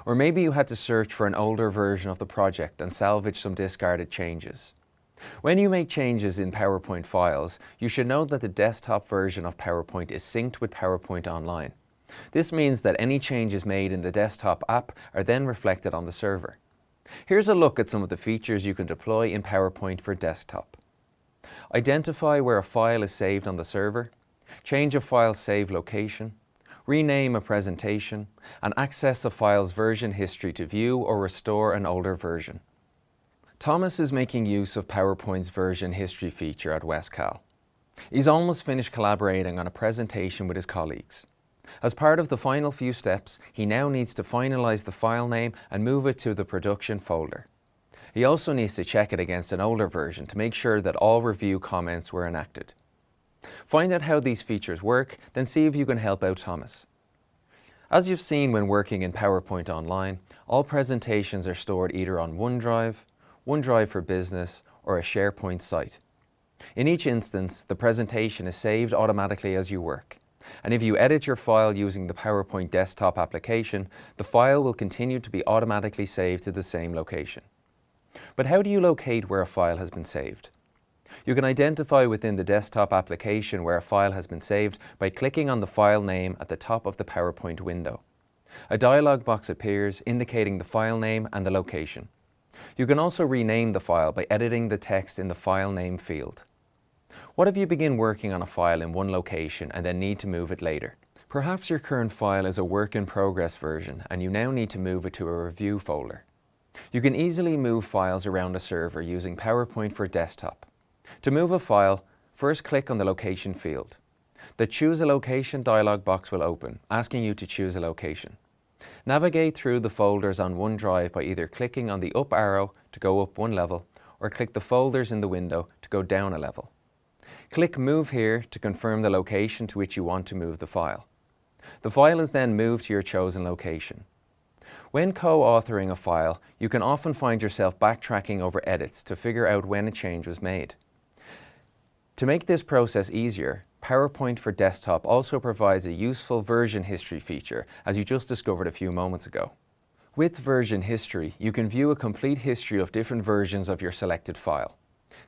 Or maybe you had to search for an older version of the project and salvage some discarded changes. When you make changes in PowerPoint files, you should know that the desktop version of PowerPoint is synced with PowerPoint Online. This means that any changes made in the desktop app are then reflected on the server. Here's a look at some of the features you can deploy in PowerPoint for desktop. Identify where a file is saved on the server, change a file's save location, rename a presentation, and access a file's version history to view or restore an older version. Thomas is making use of PowerPoint's version history feature at Westcal. He's almost finished collaborating on a presentation with his colleagues. As part of the final few steps, he now needs to finalize the file name and move it to the production folder. He also needs to check it against an older version to make sure that all review comments were enacted. Find out how these features work, then see if you can help out Thomas. As you've seen when working in PowerPoint Online, all presentations are stored either on OneDrive, OneDrive for Business, or a SharePoint site. In each instance, the presentation is saved automatically as you work. And if you edit your file using the PowerPoint desktop application, the file will continue to be automatically saved to the same location. But how do you locate where a file has been saved? You can identify within the desktop application where a file has been saved by clicking on the file name at the top of the PowerPoint window. A dialog box appears indicating the file name and the location. You can also rename the file by editing the text in the file name field. What if you begin working on a file in one location and then need to move it later? Perhaps your current file is a work in progress version and you now need to move it to a review folder. You can easily move files around a server using PowerPoint for Desktop. To move a file, first click on the location field. The Choose a Location dialog box will open, asking you to choose a location. Navigate through the folders on OneDrive by either clicking on the up arrow to go up one level or click the folders in the window to go down a level. Click Move here to confirm the location to which you want to move the file. The file is then moved to your chosen location. When co-authoring a file, you can often find yourself backtracking over edits to figure out when a change was made. To make this process easier, PowerPoint for Desktop also provides a useful version history feature, as you just discovered a few moments ago. With version history, you can view a complete history of different versions of your selected file.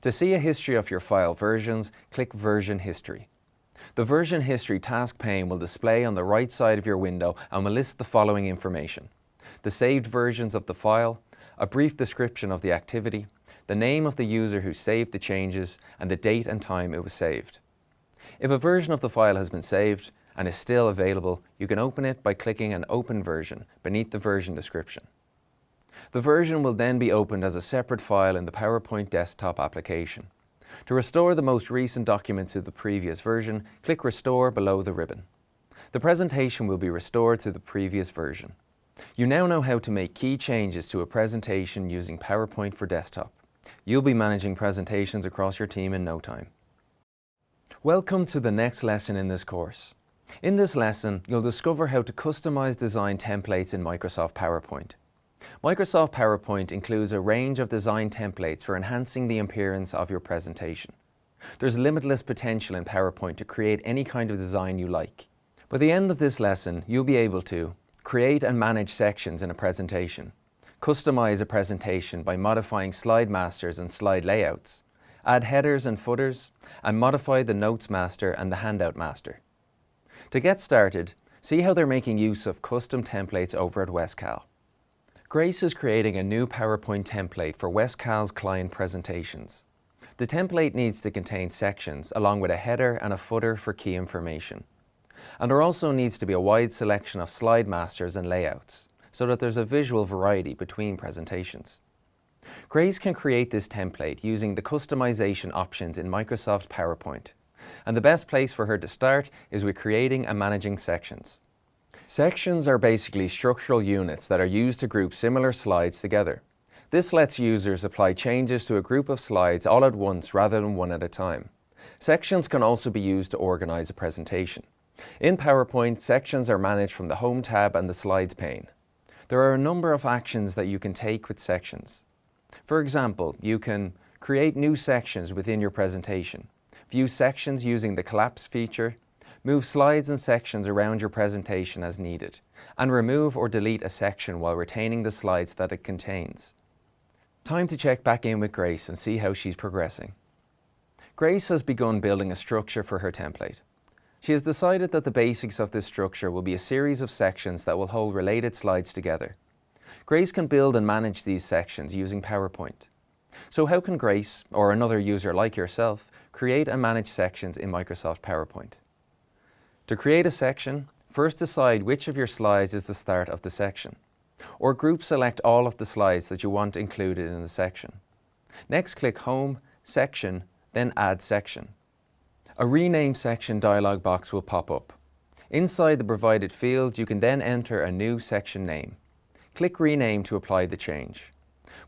To see a history of your file versions, click Version History. The Version History task pane will display on the right side of your window and will list the following information: the saved versions of the file, a brief description of the activity, the name of the user who saved the changes, and the date and time it was saved. If a version of the file has been saved and is still available, you can open it by clicking an Open Version beneath the version description. The version will then be opened as a separate file in the PowerPoint desktop application. To restore the most recent document to the previous version, click Restore below the ribbon. The presentation will be restored to the previous version. You now know how to make key changes to a presentation using PowerPoint for Desktop. You'll be managing presentations across your team in no time. Welcome to the next lesson in this course. In this lesson, you'll discover how to customize design templates in Microsoft PowerPoint. Microsoft PowerPoint includes a range of design templates for enhancing the appearance of your presentation. There's limitless potential in PowerPoint to create any kind of design you like. By the end of this lesson, you'll be able to create and manage sections in a presentation, customize a presentation by modifying slide masters and slide layouts, add headers and footers, and modify the Notes Master and the Handout Master. To get started, see how they're making use of custom templates over at Westcal. Grace is creating a new PowerPoint template for Westcal's client presentations. The template needs to contain sections along with a header and a footer for key information. And there also needs to be a wide selection of slide masters and layouts, so that there's a visual variety between presentations. Grace can create this template using the customization options in Microsoft PowerPoint. And the best place for her to start is with creating and managing sections. Sections are basically structural units that are used to group similar slides together. This lets users apply changes to a group of slides all at once rather than one at a time. Sections can also be used to organize a presentation. In PowerPoint, sections are managed from the Home tab and the Slides pane. There are a number of actions that you can take with sections. For example, you can create new sections within your presentation, view sections using the collapse feature, Move slides and sections around your presentation as needed, and remove or delete a section while retaining the slides that it contains. Time to check back in with Grace and see how she's progressing. Grace has begun building a structure for her template. She has decided that the basics of this structure will be a series of sections that will hold related slides together. Grace can build and manage these sections using PowerPoint. So how can Grace, or another user like yourself, create and manage sections in Microsoft PowerPoint? To create a section, first decide which of your slides is the start of the section, or group select all of the slides that you want included in the section. Next, click Home, Section, then Add Section. A Rename Section dialog box will pop up. Inside the provided field, you can then enter a new section name. Click Rename to apply the change.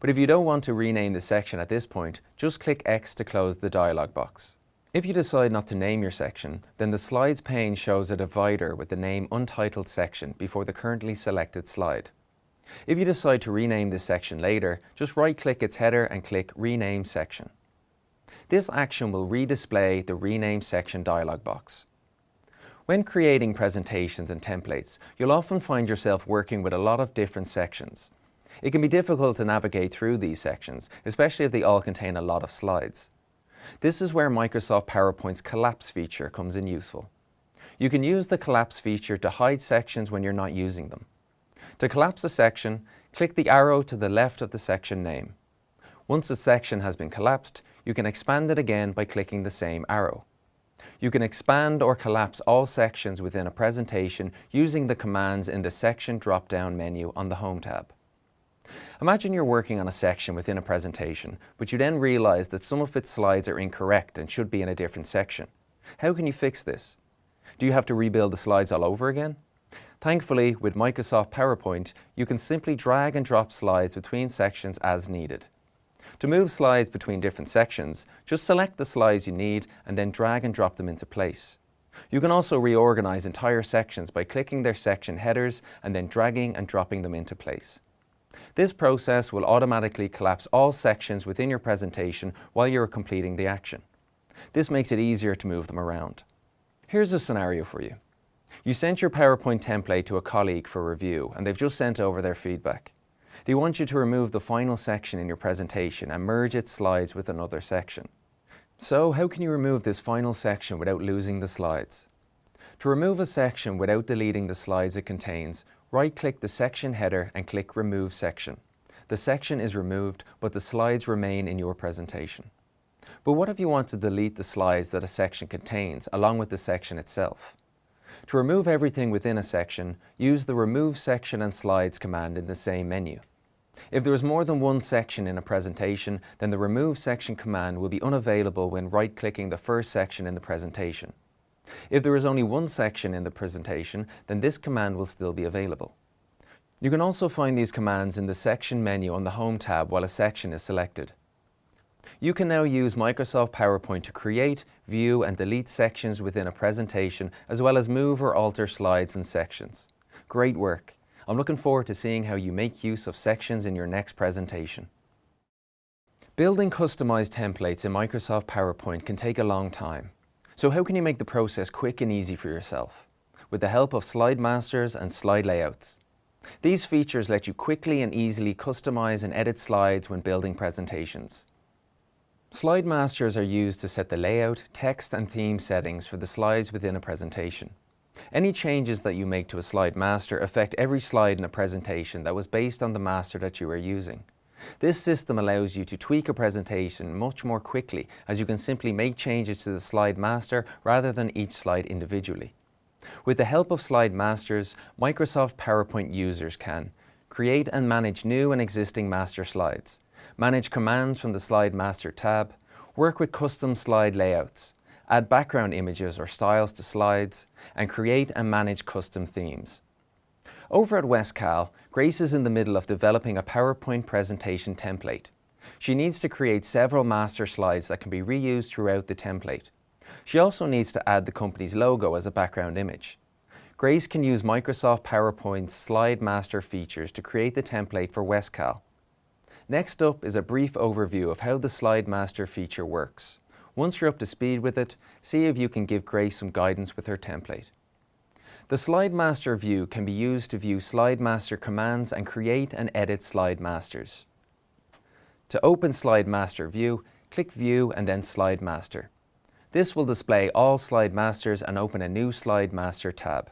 But if you don't want to rename the section at this point, just click X to close the dialog box. If you decide not to name your section, then the Slides pane shows a divider with the name Untitled Section before the currently selected slide. If you decide to rename this section later, just right-click its header and click Rename Section. This action will redisplay the Rename Section dialog box. When creating presentations and templates, you'll often find yourself working with a lot of different sections. It can be difficult to navigate through these sections, especially if they all contain a lot of slides. This is where Microsoft PowerPoint's Collapse feature comes in useful. You can use the Collapse feature to hide sections when you're not using them. To collapse a section, click the arrow to the left of the section name. Once a section has been collapsed, you can expand it again by clicking the same arrow. You can expand or collapse all sections within a presentation using the commands in the Section drop-down menu on the Home tab. Imagine you're working on a section within a presentation, but you then realize that some of its slides are incorrect and should be in a different section. How can you fix this? Do you have to rebuild the slides all over again? Thankfully, with Microsoft PowerPoint, you can simply drag and drop slides between sections as needed. To move slides between different sections, just select the slides you need and then drag and drop them into place. You can also reorganize entire sections by clicking their section headers and then dragging and dropping them into place. This process will automatically collapse all sections within your presentation while you're completing the action. This makes it easier to move them around. Here's a scenario for you. You sent your PowerPoint template to a colleague for review and they've just sent over their feedback. They want you to remove the final section in your presentation and merge its slides with another section. So how can you remove this final section without losing the slides? To remove a section without deleting the slides it contains, right-click the section header and click Remove Section. The section is removed, but the slides remain in your presentation. But what if you want to delete the slides that a section contains, along with the section itself? To remove everything within a section, use the Remove Section and Slides command in the same menu. If there is more than one section in a presentation, then the Remove Section command will be unavailable when right-clicking the first section in the presentation. If there is only one section in the presentation, then this command will still be available. You can also find these commands in the Section menu on the Home tab while a section is selected. You can now use Microsoft PowerPoint to create, view and delete sections within a presentation, as well as move or alter slides and sections. Great work! I'm looking forward to seeing how you make use of sections in your next presentation. Building customized templates in Microsoft PowerPoint can take a long time. So how can you make the process quick and easy for yourself? With the help of Slide Masters and Slide Layouts. These features let you quickly and easily customize and edit slides when building presentations. Slide Masters are used to set the layout, text and theme settings for the slides within a presentation. Any changes that you make to a slide master affect every slide in a presentation that was based on the master that you are using. This system allows you to tweak a presentation much more quickly, as you can simply make changes to the slide master rather than each slide individually. With the help of Slide Masters, Microsoft PowerPoint users can create and manage new and existing master slides, manage commands from the Slide Master tab, work with custom slide layouts, add background images or styles to slides, and create and manage custom themes. Over at Westcal, Grace is in the middle of developing a PowerPoint presentation template. She needs to create several master slides that can be reused throughout the template. She also needs to add the company's logo as a background image. Grace can use Microsoft PowerPoint's Slide Master features to create the template for Westcal. Next up is a brief overview of how the Slide Master feature works. Once you're up to speed with it, see if you can give Grace some guidance with her template. The Slide Master view can be used to view Slide Master commands and create and edit Slide Masters. To open Slide Master view, click View and then Slide Master. This will display all Slide Masters and open a new Slide Master tab.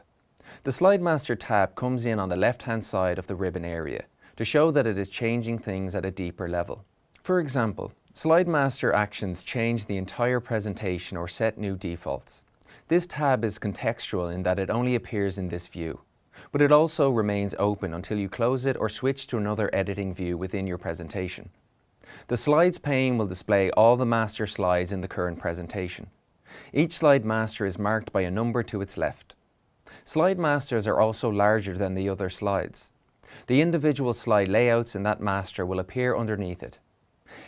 The Slide Master tab comes in on the left-hand side of the ribbon area to show that it is changing things at a deeper level. For example, Slide Master actions change the entire presentation or set new defaults. This tab is contextual in that it only appears in this view, but it also remains open until you close it or switch to another editing view within your presentation. The Slides pane will display all the master slides in the current presentation. Each Slide Master is marked by a number to its left. Slide Masters are also larger than the other slides. The individual slide layouts in that master will appear underneath it.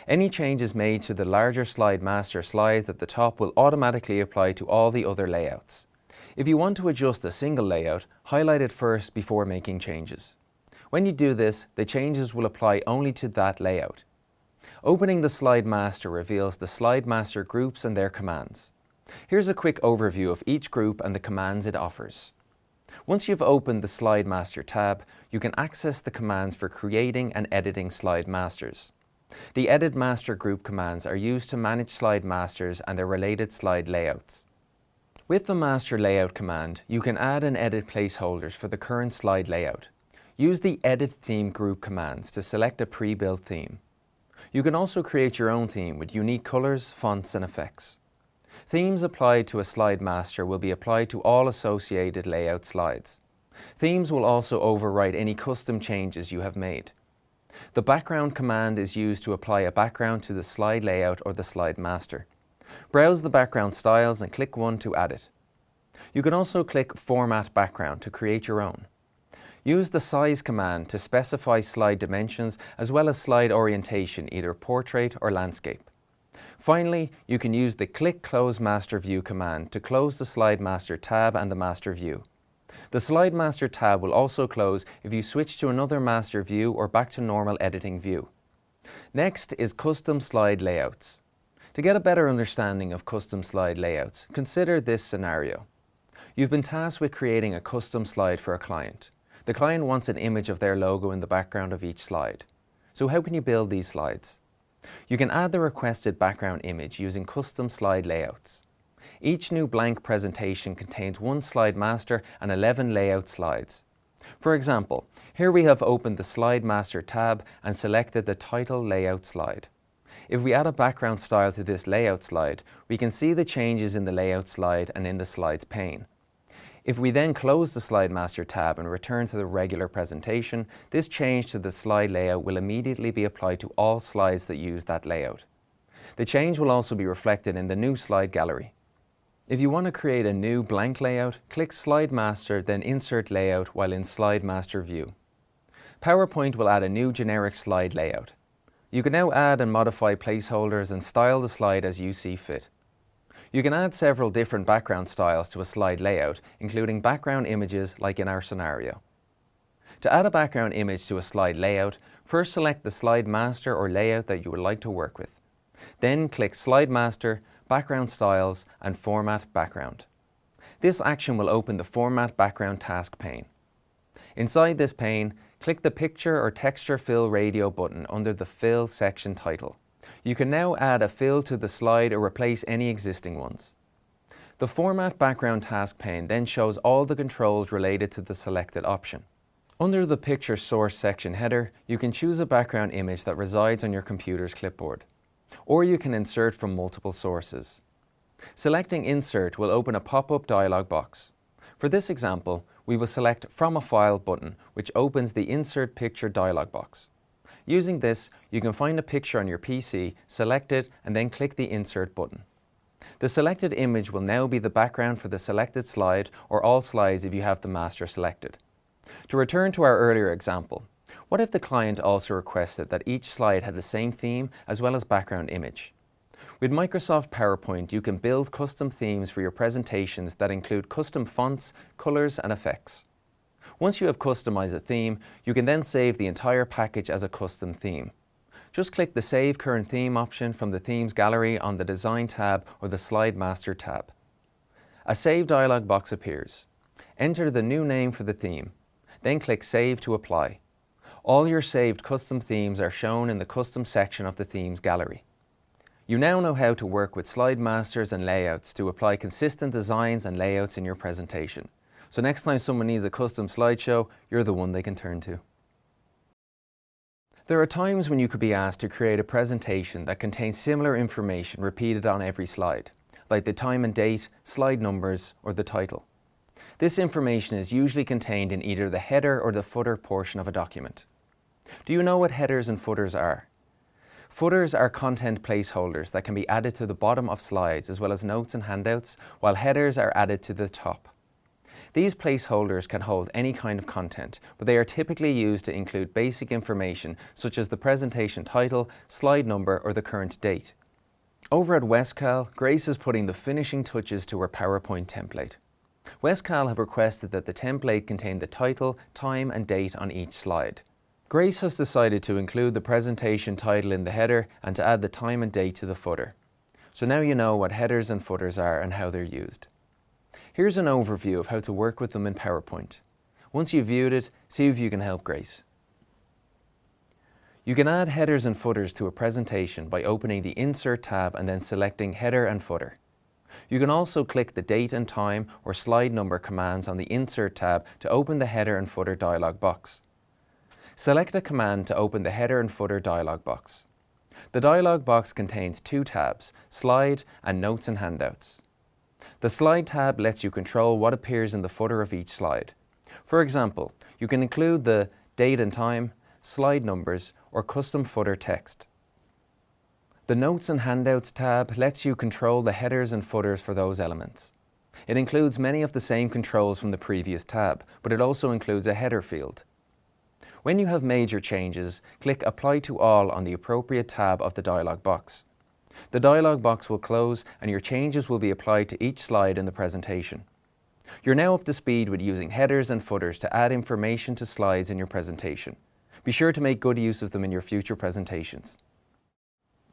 Any changes made to the larger Slide Master slides at the top will automatically apply to all the other layouts. If you want to adjust a single layout, highlight it first before making changes. When you do this, the changes will apply only to that layout. Opening the Slide Master reveals the Slide Master groups and their commands. Here's a quick overview of each group and the commands it offers. Once you've opened the Slide Master tab, you can access the commands for creating and editing Slide Masters. The Edit Master group commands are used to manage Slide Masters and their related slide layouts. With the Master Layout command, you can add and edit placeholders for the current slide layout. Use the Edit Theme group commands to select a pre-built theme. You can also create your own theme with unique colors, fonts and effects. Themes applied to a Slide Master will be applied to all associated layout slides. Themes will also override any custom changes you have made. The Background command is used to apply a background to the slide layout or the Slide Master. Browse the background styles and click one to add it. You can also click Format Background to create your own. Use the Size command to specify slide dimensions as well as slide orientation, either portrait or landscape. Finally, you can use the Click Close Master View command to close the Slide Master tab and the Master View. The Slide Master tab will also close if you switch to another master view or back to normal editing view. Next is Custom Slide Layouts. To get a better understanding of custom slide layouts, consider this scenario. You've been tasked with creating a custom slide for a client. The client wants an image of their logo in the background of each slide. So how can you build these slides? You can add the requested background image using custom slide layouts. Each new blank presentation contains one Slide Master and 11 layout slides. For example, here we have opened the Slide Master tab and selected the Title Layout slide. If we add a background style to this layout slide, we can see the changes in the layout slide and in the slides pane. If we then close the Slide Master tab and return to the regular presentation, this change to the slide layout will immediately be applied to all slides that use that layout. The change will also be reflected in the new slide gallery. If you want to create a new blank layout, click Slide Master, then Insert Layout while in Slide Master view. PowerPoint will add a new generic slide layout. You can now add and modify placeholders and style the slide as you see fit. You can add several different background styles to a slide layout, including background images like in our scenario. To add a background image to a slide layout, first select the Slide Master or layout that you would like to work with. Then click Slide Master, Background Styles and Format Background. This action will open the Format Background task pane. Inside this pane, click the Picture or Texture Fill Radio button under the Fill section title. You can now add a fill to the slide or replace any existing ones. The Format Background task pane then shows all the controls related to the selected option. Under the Picture Source section header, you can choose a background image that resides on your computer's clipboard, or you can insert from multiple sources. Selecting Insert will open a pop-up dialog box. For this example, we will select From a File button, which opens the Insert Picture dialog box. Using this, you can find a picture on your PC, select it, and then click the Insert button. The selected image will now be the background for the selected slide or all slides if you have the master selected. To return to our earlier example, what if the client also requested that each slide had the same theme as well as background image? With Microsoft PowerPoint, you can build custom themes for your presentations that include custom fonts, colors, and effects. Once you have customized a theme, you can then save the entire package as a custom theme. Just click the Save Current Theme option from the Themes gallery on the Design tab or the Slide Master tab. A Save dialog box appears. Enter the new name for the theme, then click Save to apply. All your saved custom themes are shown in the Custom section of the Themes gallery. You now know how to work with slide masters and layouts to apply consistent designs and layouts in your presentation. So next time someone needs a custom slideshow, you're the one they can turn to. There are times when you could be asked to create a presentation that contains similar information repeated on every slide, like the time and date, slide numbers, or the title. This information is usually contained in either the header or the footer portion of a document. Do you know what headers and footers are? Footers are content placeholders that can be added to the bottom of slides as well as notes and handouts, while headers are added to the top. These placeholders can hold any kind of content, but they are typically used to include basic information such as the presentation title, slide number, or the current date. Over at Westcal, Grace is putting the finishing touches to her PowerPoint template. Westcal have requested that the template contain the title, time, and date on each slide. Grace has decided to include the presentation title in the header and to add the time and date to the footer. So now you know what headers and footers are and how they're used. Here's an overview of how to work with them in PowerPoint. Once you've viewed it, see if you can help Grace. You can add headers and footers to a presentation by opening the Insert tab and then selecting Header and Footer. You can also click the Date and Time or Slide Number commands on the Insert tab to open the Header and Footer dialog box. Select a command to open the Header and Footer dialog box. The dialog box contains two tabs, Slide and Notes and Handouts. The Slide tab lets you control what appears in the footer of each slide. For example, you can include the date and time, slide numbers, or custom footer text. The Notes and Handouts tab lets you control the headers and footers for those elements. It includes many of the same controls from the previous tab, but it also includes a header field. When you have major changes, click Apply to All on the appropriate tab of the dialog box. The dialog box will close and your changes will be applied to each slide in the presentation. You're now up to speed with using headers and footers to add information to slides in your presentation. Be sure to make good use of them in your future presentations.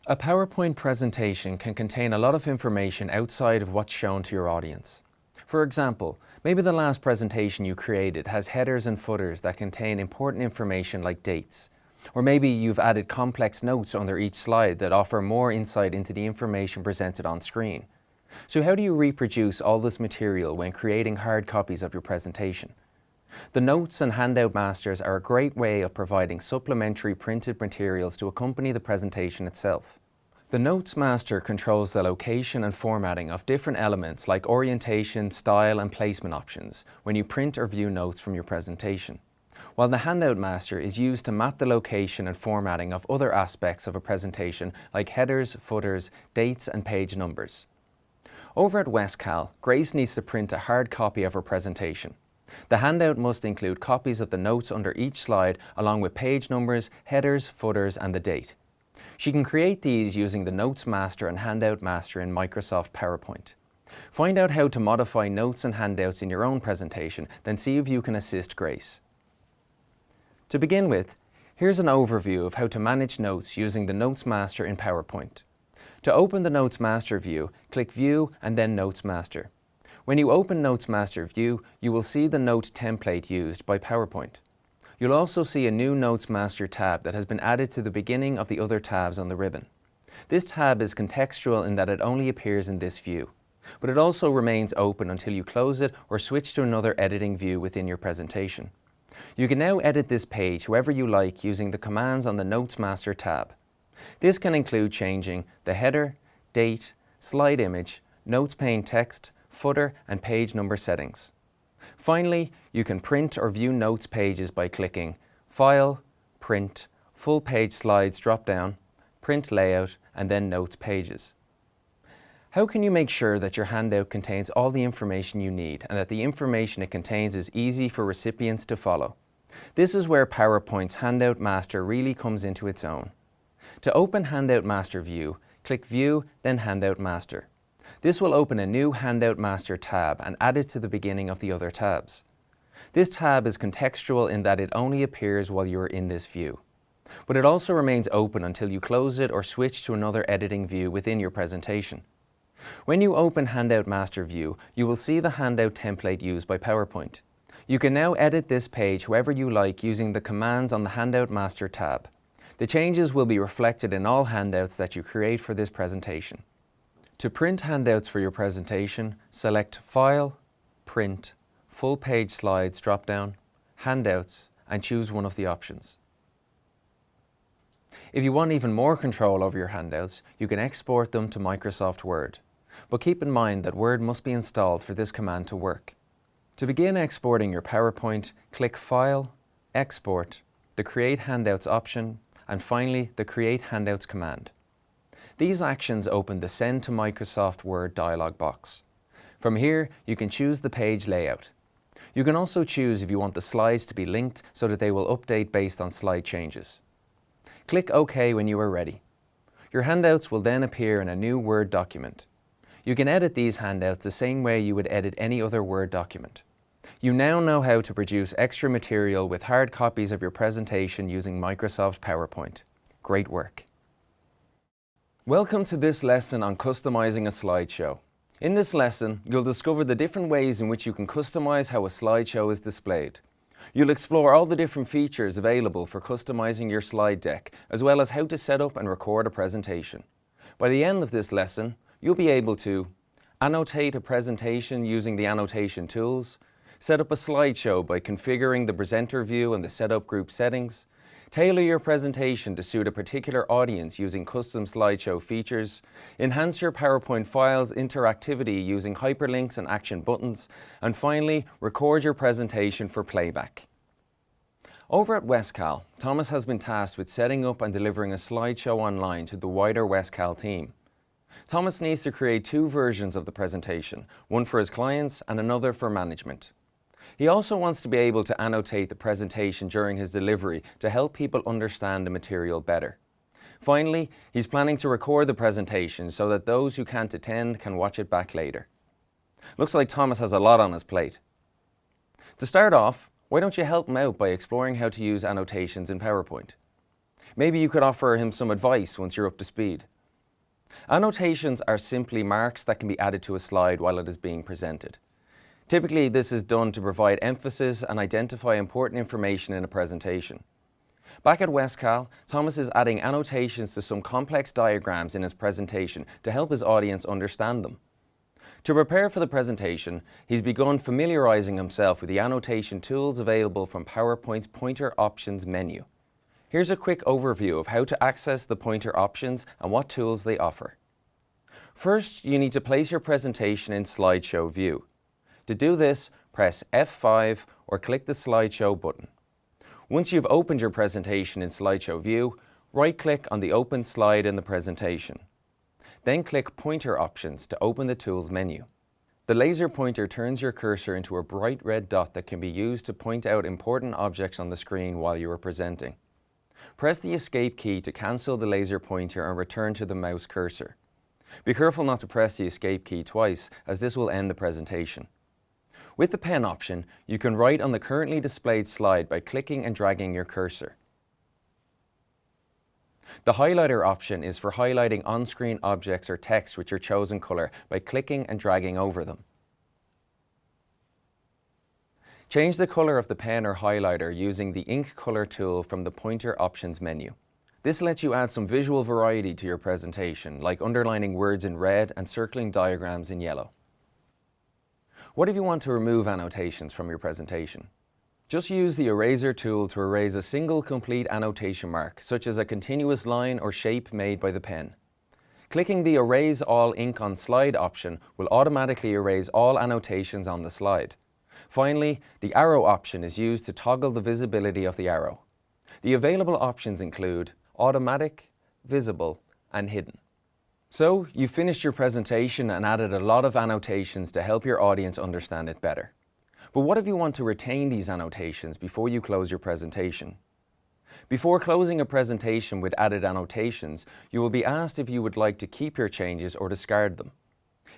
A PowerPoint presentation can contain a lot of information outside of what's shown to your audience. For example, maybe the last presentation you created has headers and footers that contain important information like dates. Or maybe you've added complex notes under each slide that offer more insight into the information presented on screen. So how do you reproduce all this material when creating hard copies of your presentation? The Notes and Handout Masters are a great way of providing supplementary printed materials to accompany the presentation itself. The Notes Master controls the location and formatting of different elements like orientation, style, and placement options when you print or view notes from your presentation, while the Handout Master is used to map the location and formatting of other aspects of a presentation like headers, footers, dates, and page numbers. Over at Westcal, Grace needs to print a hard copy of her presentation. The handout must include copies of the notes under each slide along with page numbers, headers, footers, and the date. She can create these using the Notes Master and Handout Master in Microsoft PowerPoint. Find out how to modify notes and handouts in your own presentation, then see if you can assist Grace. To begin with, here's an overview of how to manage notes using the Notes Master in PowerPoint. To open the Notes Master view, click View and then Notes Master. When you open Notes Master view, you will see the note template used by PowerPoint. You'll also see a new Notes Master tab that has been added to the beginning of the other tabs on the ribbon. This tab is contextual in that it only appears in this view, but it also remains open until you close it or switch to another editing view within your presentation. You can now edit this page however you like using the commands on the Notes Master tab. This can include changing the header, date, slide image, notes pane text, footer, and page number settings. Finally, you can print or view notes pages by clicking File, Print, Full Page Slides drop-down, Print Layout, and then Notes Pages. How can you make sure that your handout contains all the information you need and that the information it contains is easy for recipients to follow? This is where PowerPoint's Handout Master really comes into its own. To open Handout Master view, click View, then Handout Master. This will open a new Handout Master tab and add it to the beginning of the other tabs. This tab is contextual in that it only appears while you are in this view. But it also remains open until you close it or switch to another editing view within your presentation. When you open Handout Master View, you will see the handout template used by PowerPoint. You can now edit this page however you like using the commands on the Handout Master tab. The changes will be reflected in all handouts that you create for this presentation. To print handouts for your presentation, select File, Print, Full Page Slides drop-down, Handouts, and choose one of the options. If you want even more control over your handouts, you can export them to Microsoft Word. But keep in mind that Word must be installed for this command to work. To begin exporting your PowerPoint, click File, Export, the Create Handouts option, and finally the Create Handouts command. These actions open the Send to Microsoft Word dialog box. From here, you can choose the page layout. You can also choose if you want the slides to be linked so that they will update based on slide changes. Click OK when you are ready. Your handouts will then appear in a new Word document. You can edit these handouts the same way you would edit any other Word document. You now know how to produce extra material with hard copies of your presentation using Microsoft PowerPoint. Great work! Welcome to this lesson on customizing a slideshow. In this lesson, you'll discover the different ways in which you can customize how a slideshow is displayed. You'll explore all the different features available for customizing your slide deck, as well as how to set up and record a presentation. By the end of this lesson, you'll be able to annotate a presentation using the annotation tools, set up a slideshow by configuring the presenter view and the setup group settings, tailor your presentation to suit a particular audience using custom slideshow features, enhance your PowerPoint files interactivity using hyperlinks and action buttons, and finally, record your presentation for playback. Over at Westcal, Thomas has been tasked with setting up and delivering a slideshow online to the wider Westcal team. Thomas needs to create two versions of the presentation, one for his clients and another for management. He also wants to be able to annotate the presentation during his delivery to help people understand the material better. Finally, he's planning to record the presentation so that those who can't attend can watch it back later. Looks like Thomas has a lot on his plate. To start off, why don't you help him out by exploring how to use annotations in PowerPoint? Maybe you could offer him some advice once you're up to speed. Annotations are simply marks that can be added to a slide while it is being presented. Typically, this is done to provide emphasis and identify important information in a presentation. Back at Westcal, Thomas is adding annotations to some complex diagrams in his presentation to help his audience understand them. To prepare for the presentation, he's begun familiarizing himself with the annotation tools available from PowerPoint's Pointer Options menu. Here's a quick overview of how to access the pointer options and what tools they offer. First, you need to place your presentation in slideshow view. To do this, press F5 or click the slideshow button. Once you've opened your presentation in slideshow view, right-click on the open slide in the presentation. Then click Pointer Options to open the Tools menu. The laser pointer turns your cursor into a bright red dot that can be used to point out important objects on the screen while you are presenting. Press the Escape key to cancel the laser pointer and return to the mouse cursor. Be careful not to press the Escape key twice, as this will end the presentation. With the pen option, you can write on the currently displayed slide by clicking and dragging your cursor. The highlighter option is for highlighting on-screen objects or text with your chosen color by clicking and dragging over them. Change the color of the pen or highlighter using the Ink Color tool from the Pointer Options menu. This lets you add some visual variety to your presentation, like underlining words in red and circling diagrams in yellow. What if you want to remove annotations from your presentation? Just use the Eraser tool to erase a single complete annotation mark, such as a continuous line or shape made by the pen. Clicking the Erase All Ink on Slide option will automatically erase all annotations on the slide. Finally, the arrow option is used to toggle the visibility of the arrow. The available options include automatic, visible, and hidden. So, you've finished your presentation and added a lot of annotations to help your audience understand it better. But what if you want to retain these annotations before you close your presentation? Before closing a presentation with added annotations, you will be asked if you would like to keep your changes or discard them.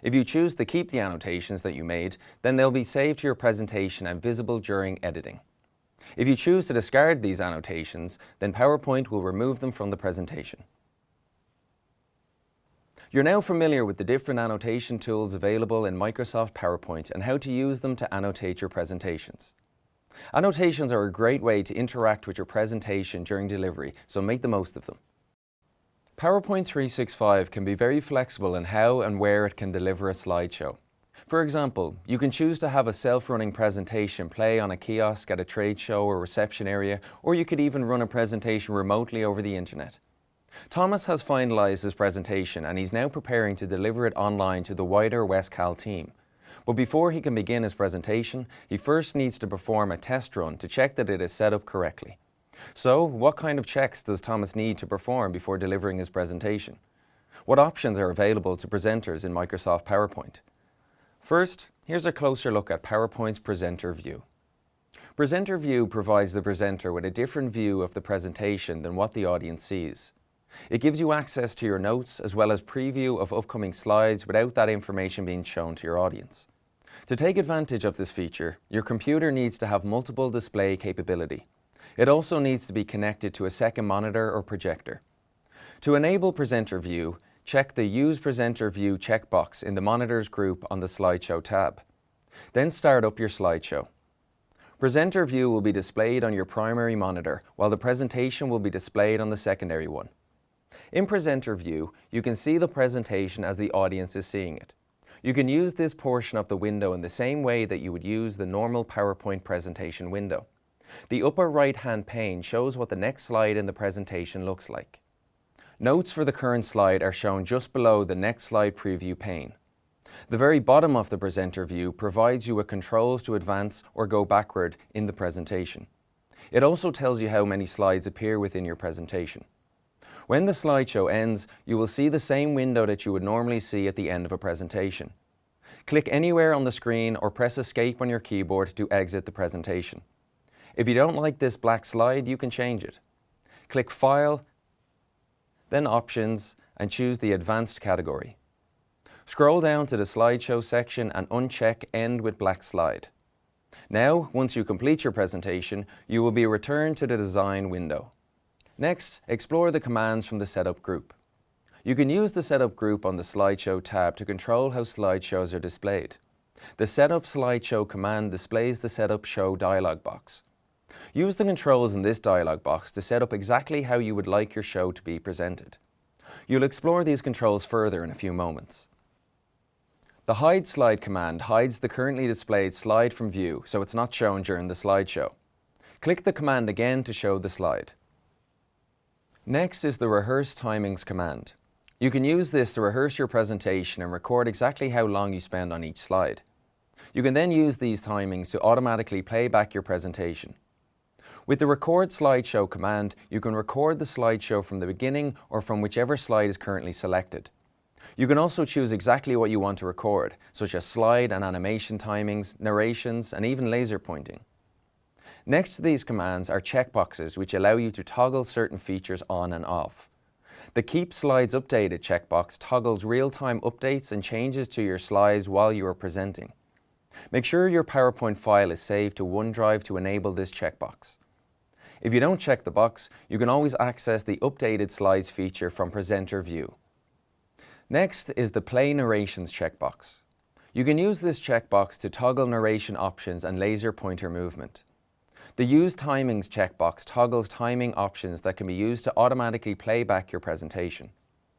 If you choose to keep the annotations that you made, then they'll be saved to your presentation and visible during editing. If you choose to discard these annotations, then PowerPoint will remove them from the presentation. You're now familiar with the different annotation tools available in Microsoft PowerPoint and how to use them to annotate your presentations. Annotations are a great way to interact with your presentation during delivery, so make the most of them. PowerPoint 365 can be very flexible in how and where it can deliver a slideshow. For example, you can choose to have a self-running presentation play on a kiosk at a trade show or reception area, or you could even run a presentation remotely over the internet. Thomas has finalized his presentation and he's now preparing to deliver it online to the wider Westcal team. But before he can begin his presentation, he first needs to perform a test run to check that it is set up correctly. So, what kind of checks does Thomas need to perform before delivering his presentation? What options are available to presenters in Microsoft PowerPoint? First, here's a closer look at PowerPoint's Presenter View. Presenter View provides the presenter with a different view of the presentation than what the audience sees. It gives you access to your notes as well as preview of upcoming slides without that information being shown to your audience. To take advantage of this feature, your computer needs to have multiple display capability. It also needs to be connected to a second monitor or projector. To enable Presenter View, check the Use Presenter View checkbox in the Monitors group on the Slideshow tab. Then start up your slideshow. Presenter View will be displayed on your primary monitor, while the presentation will be displayed on the secondary one. In Presenter View, you can see the presentation as the audience is seeing it. You can use this portion of the window in the same way that you would use the normal PowerPoint presentation window. The upper right-hand pane shows what the next slide in the presentation looks like. Notes for the current slide are shown just below the next slide preview pane. The very bottom of the Presenter View provides you with controls to advance or go backward in the presentation. It also tells you how many slides appear within your presentation. When the slideshow ends, you will see the same window that you would normally see at the end of a presentation. Click anywhere on the screen or press Escape on your keyboard to exit the presentation. If you don't like this black slide, you can change it. Click File, then Options, and choose the Advanced category. Scroll down to the Slideshow section and uncheck End with Black Slide. Now, once you complete your presentation, you will be returned to the Design window. Next, explore the commands from the Setup group. You can use the Setup group on the Slideshow tab to control how slideshows are displayed. The Setup Slideshow command displays the Setup Show dialog box. Use the controls in this dialog box to set up exactly how you would like your show to be presented. You'll explore these controls further in a few moments. The Hide Slide command hides the currently displayed slide from view, so it's not shown during the slideshow. Click the command again to show the slide. Next is the Rehearse Timings command. You can use this to rehearse your presentation and record exactly how long you spend on each slide. You can then use these timings to automatically play back your presentation. With the Record Slideshow command, you can record the slideshow from the beginning or from whichever slide is currently selected. You can also choose exactly what you want to record, such as slide and animation timings, narrations, and even laser pointing. Next to these commands are checkboxes which allow you to toggle certain features on and off. The Keep Slides Updated checkbox toggles real-time updates and changes to your slides while you are presenting. Make sure your PowerPoint file is saved to OneDrive to enable this checkbox. If you don't check the box, you can always access the Updated Slides feature from Presenter View. Next is the Play Narrations checkbox. You can use this checkbox to toggle narration options and laser pointer movement. The Use Timings checkbox toggles timing options that can be used to automatically play back your presentation.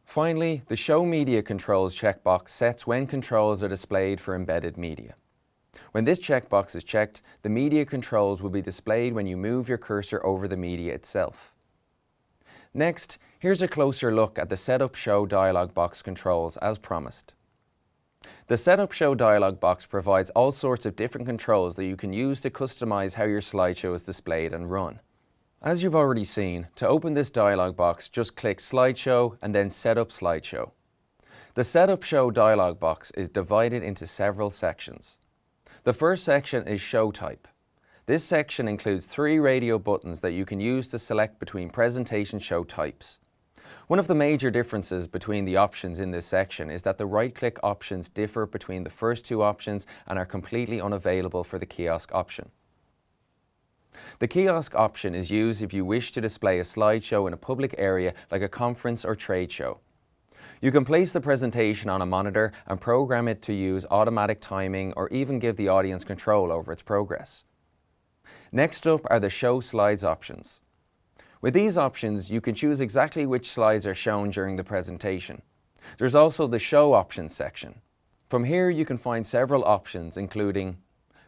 Finally, the Show Media Controls checkbox sets when controls are displayed for embedded media. When this checkbox is checked, the media controls will be displayed when you move your cursor over the media itself. Next, here's a closer look at the Setup Show dialog box controls as promised. The Setup Show dialog box provides all sorts of different controls that you can use to customize how your slideshow is displayed and run. As you've already seen, to open this dialog box, just click Slideshow and then Setup Slideshow. The Setup Show dialog box is divided into several sections. The first section is Show Type. This section includes 3 radio buttons that you can use to select between presentation show types. One of the major differences between the options in this section is that the right-click options differ between the first 2 options and are completely unavailable for the kiosk option. The kiosk option is used if you wish to display a slideshow in a public area like a conference or trade show. You can place the presentation on a monitor and program it to use automatic timing or even give the audience control over its progress. Next up are the Show Slides options. With these options, you can choose exactly which slides are shown during the presentation. There's also the Show Options section. From here you can find several options including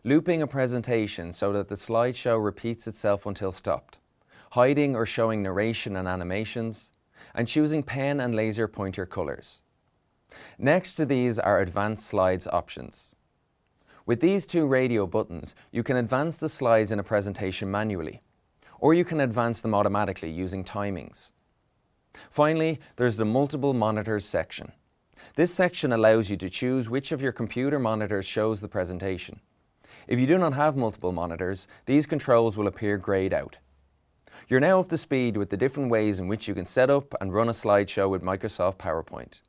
looping a presentation so that the slideshow repeats itself until stopped, hiding or showing narration and animations, and choosing pen and laser pointer colors. Next to these are Advanced Slides options. With these two radio buttons, you can advance the slides in a presentation manually, or you can advance them automatically using timings. Finally, there's the Multiple Monitors section. This section allows you to choose which of your computer monitors shows the presentation. If you do not have multiple monitors, these controls will appear grayed out. You're now up to speed with the different ways in which you can set up and run a slideshow with Microsoft PowerPoint.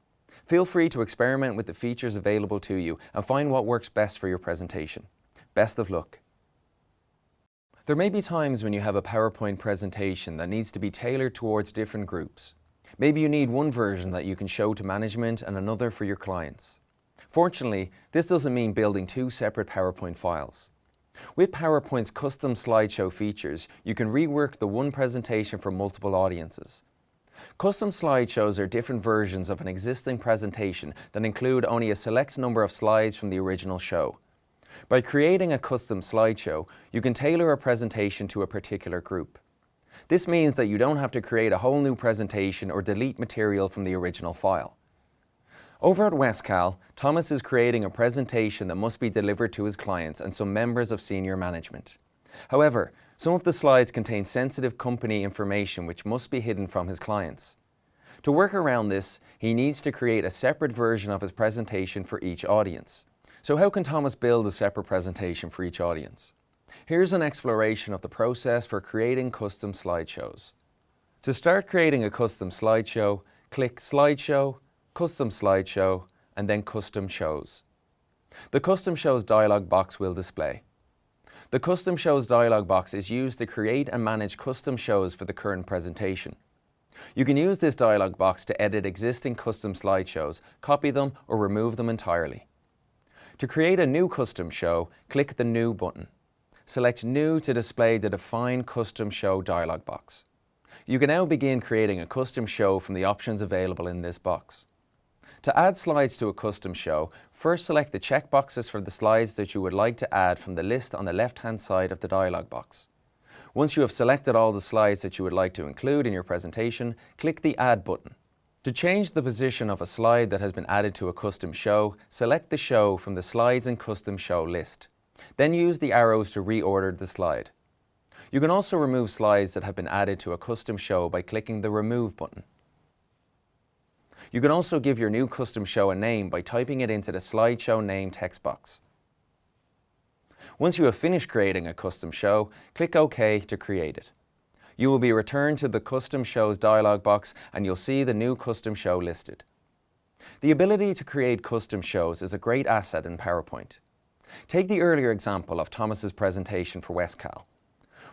Feel free to experiment with the features available to you and find what works best for your presentation. Best of luck. There may be times when you have a PowerPoint presentation that needs to be tailored towards different groups. Maybe you need one version that you can show to management and another for your clients. Fortunately, this doesn't mean building two separate PowerPoint files. With PowerPoint's custom slideshow features, you can rework the one presentation for multiple audiences. Custom slideshows are different versions of an existing presentation that include only a select number of slides from the original show. By creating a custom slideshow, you can tailor a presentation to a particular group. This means that you don't have to create a whole new presentation or delete material from the original file. Over at Westcal, Thomas is creating a presentation that must be delivered to his clients and some members of senior management. However, some of the slides contain sensitive company information which must be hidden from his clients. To work around this, he needs to create a separate version of his presentation for each audience. So how can Thomas build a separate presentation for each audience? Here's an exploration of the process for creating custom slideshows. To start creating a custom slideshow, click Slideshow, Custom Slideshow, and then Custom Shows. The Custom Shows dialog box will display. The Custom Shows dialog box is used to create and manage custom shows for the current presentation. You can use this dialog box to edit existing custom slideshows, copy them, or remove them entirely. To create a new custom show, click the New button. Select New to display the Define Custom Show dialog box. You can now begin creating a custom show from the options available in this box. To add slides to a custom show, first select the checkboxes for the slides that you would like to add from the list on the left-hand side of the dialog box. Once you have selected all the slides that you would like to include in your presentation, click the Add button. To change the position of a slide that has been added to a custom show, select the show from the Slides and Custom Show list. Then use the arrows to reorder the slide. You can also remove slides that have been added to a custom show by clicking the Remove button. You can also give your new custom show a name by typing it into the slideshow name text box. Once you have finished creating a custom show, click OK to create it. You will be returned to the Custom Shows dialog box and you'll see the new custom show listed. The ability to create custom shows is a great asset in PowerPoint. Take the earlier example of Thomas's presentation for Westcal.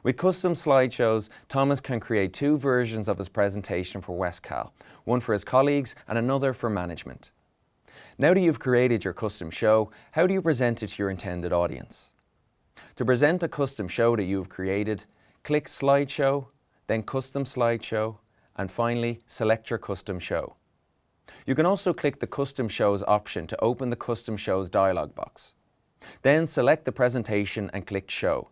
With custom slideshows, Thomas can create two versions of his presentation for Westcal, one for his colleagues and another for management. Now that you've created your custom show, how do you present it to your intended audience? To present a custom show that you've created, click Slideshow, then Custom Slideshow, and finally select your custom show. You can also click the Custom Shows option to open the Custom Shows dialog box. Then select the presentation and click Show.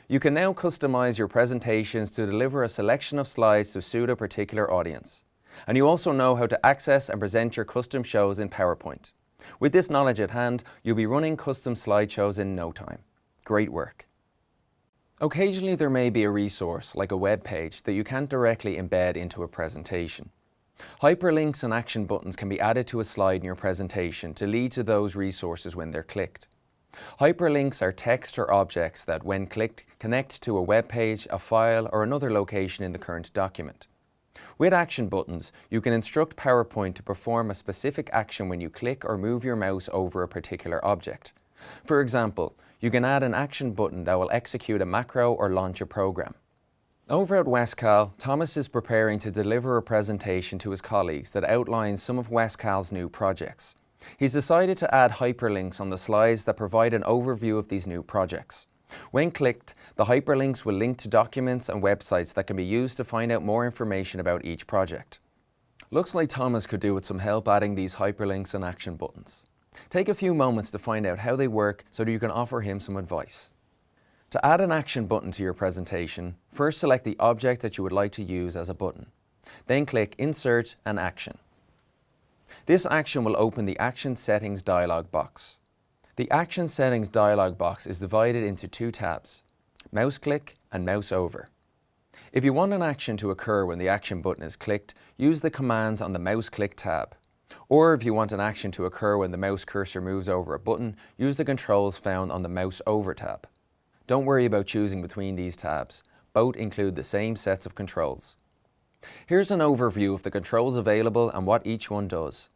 You can now customize your presentations to deliver a selection of slides to suit a particular audience. And you also know how to access and present your custom shows in PowerPoint. With this knowledge at hand, you'll be running custom slideshows in no time. Great work. Occasionally there may be a resource, like a web page, that you can't directly embed into a presentation. Hyperlinks and action buttons can be added to a slide in your presentation to lead to those resources when they're clicked. Hyperlinks are text or objects that, when clicked, connect to a web page, a file, or another location in the current document. With action buttons, you can instruct PowerPoint to perform a specific action when you click or move your mouse over a particular object. For example, you can add an action button that will execute a macro or launch a program. Over at Westcal, Thomas is preparing to deliver a presentation to his colleagues that outlines some of Westcal's new projects. He's decided to add hyperlinks on the slides that provide an overview of these new projects. When clicked, the hyperlinks will link to documents and websites that can be used to find out more information about each project. Looks like Thomas could do with some help adding these hyperlinks and action buttons. Take a few moments to find out how they work so that you can offer him some advice. To add an action button to your presentation, first select the object that you would like to use as a button. Then click Insert and Action. This action will open the Action Settings dialog box. The Action Settings dialog box is divided into two tabs, Mouse Click and Mouse Over. If you want an action to occur when the action button is clicked, use the commands on the Mouse Click tab. Or if you want an action to occur when the mouse cursor moves over a button, use the controls found on the Mouse Over tab. Don't worry about choosing between these tabs. Both include the same sets of controls. Here's an overview of the controls available and what each one does.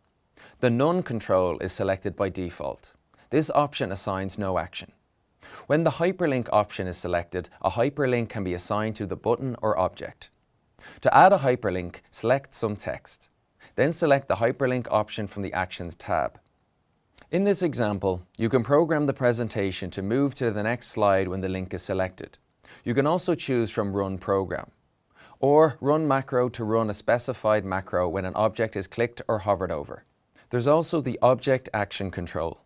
The None control is selected by default. This option assigns no action. When the hyperlink option is selected, a hyperlink can be assigned to the button or object. To add a hyperlink, select some text. Then select the hyperlink option from the Actions tab. In this example, you can program the presentation to move to the next slide when the link is selected. You can also choose from Run Program, or Run Macro to run a specified macro when an object is clicked or hovered over. There's also the Object Action control.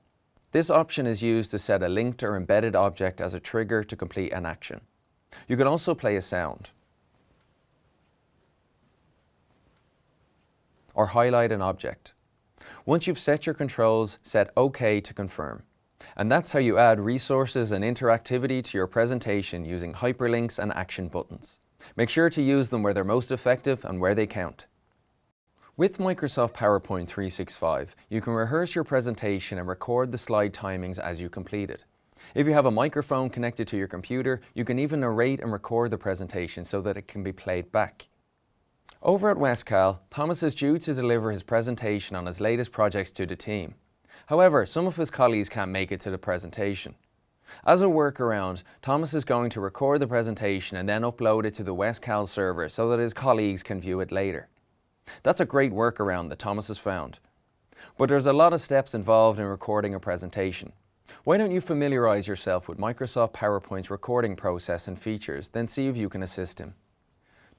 This option is used to set a linked or embedded object as a trigger to complete an action. You can also play a sound, or highlight an object. Once you've set your controls, set OK to confirm. And that's how you add resources and interactivity to your presentation using hyperlinks and action buttons. Make sure to use them where they're most effective and where they count. With Microsoft PowerPoint 365, you can rehearse your presentation and record the slide timings as you complete it. If you have a microphone connected to your computer, you can even narrate and record the presentation so that it can be played back. Over at Westcal, Thomas is due to deliver his presentation on his latest projects to the team. However, some of his colleagues can't make it to the presentation. As a workaround, Thomas is going to record the presentation and then upload it to the Westcal server so that his colleagues can view it later. That's a great workaround that Thomas has found. But there's a lot of steps involved in recording a presentation. Why don't you familiarize yourself with Microsoft PowerPoint's recording process and features, then see if you can assist him.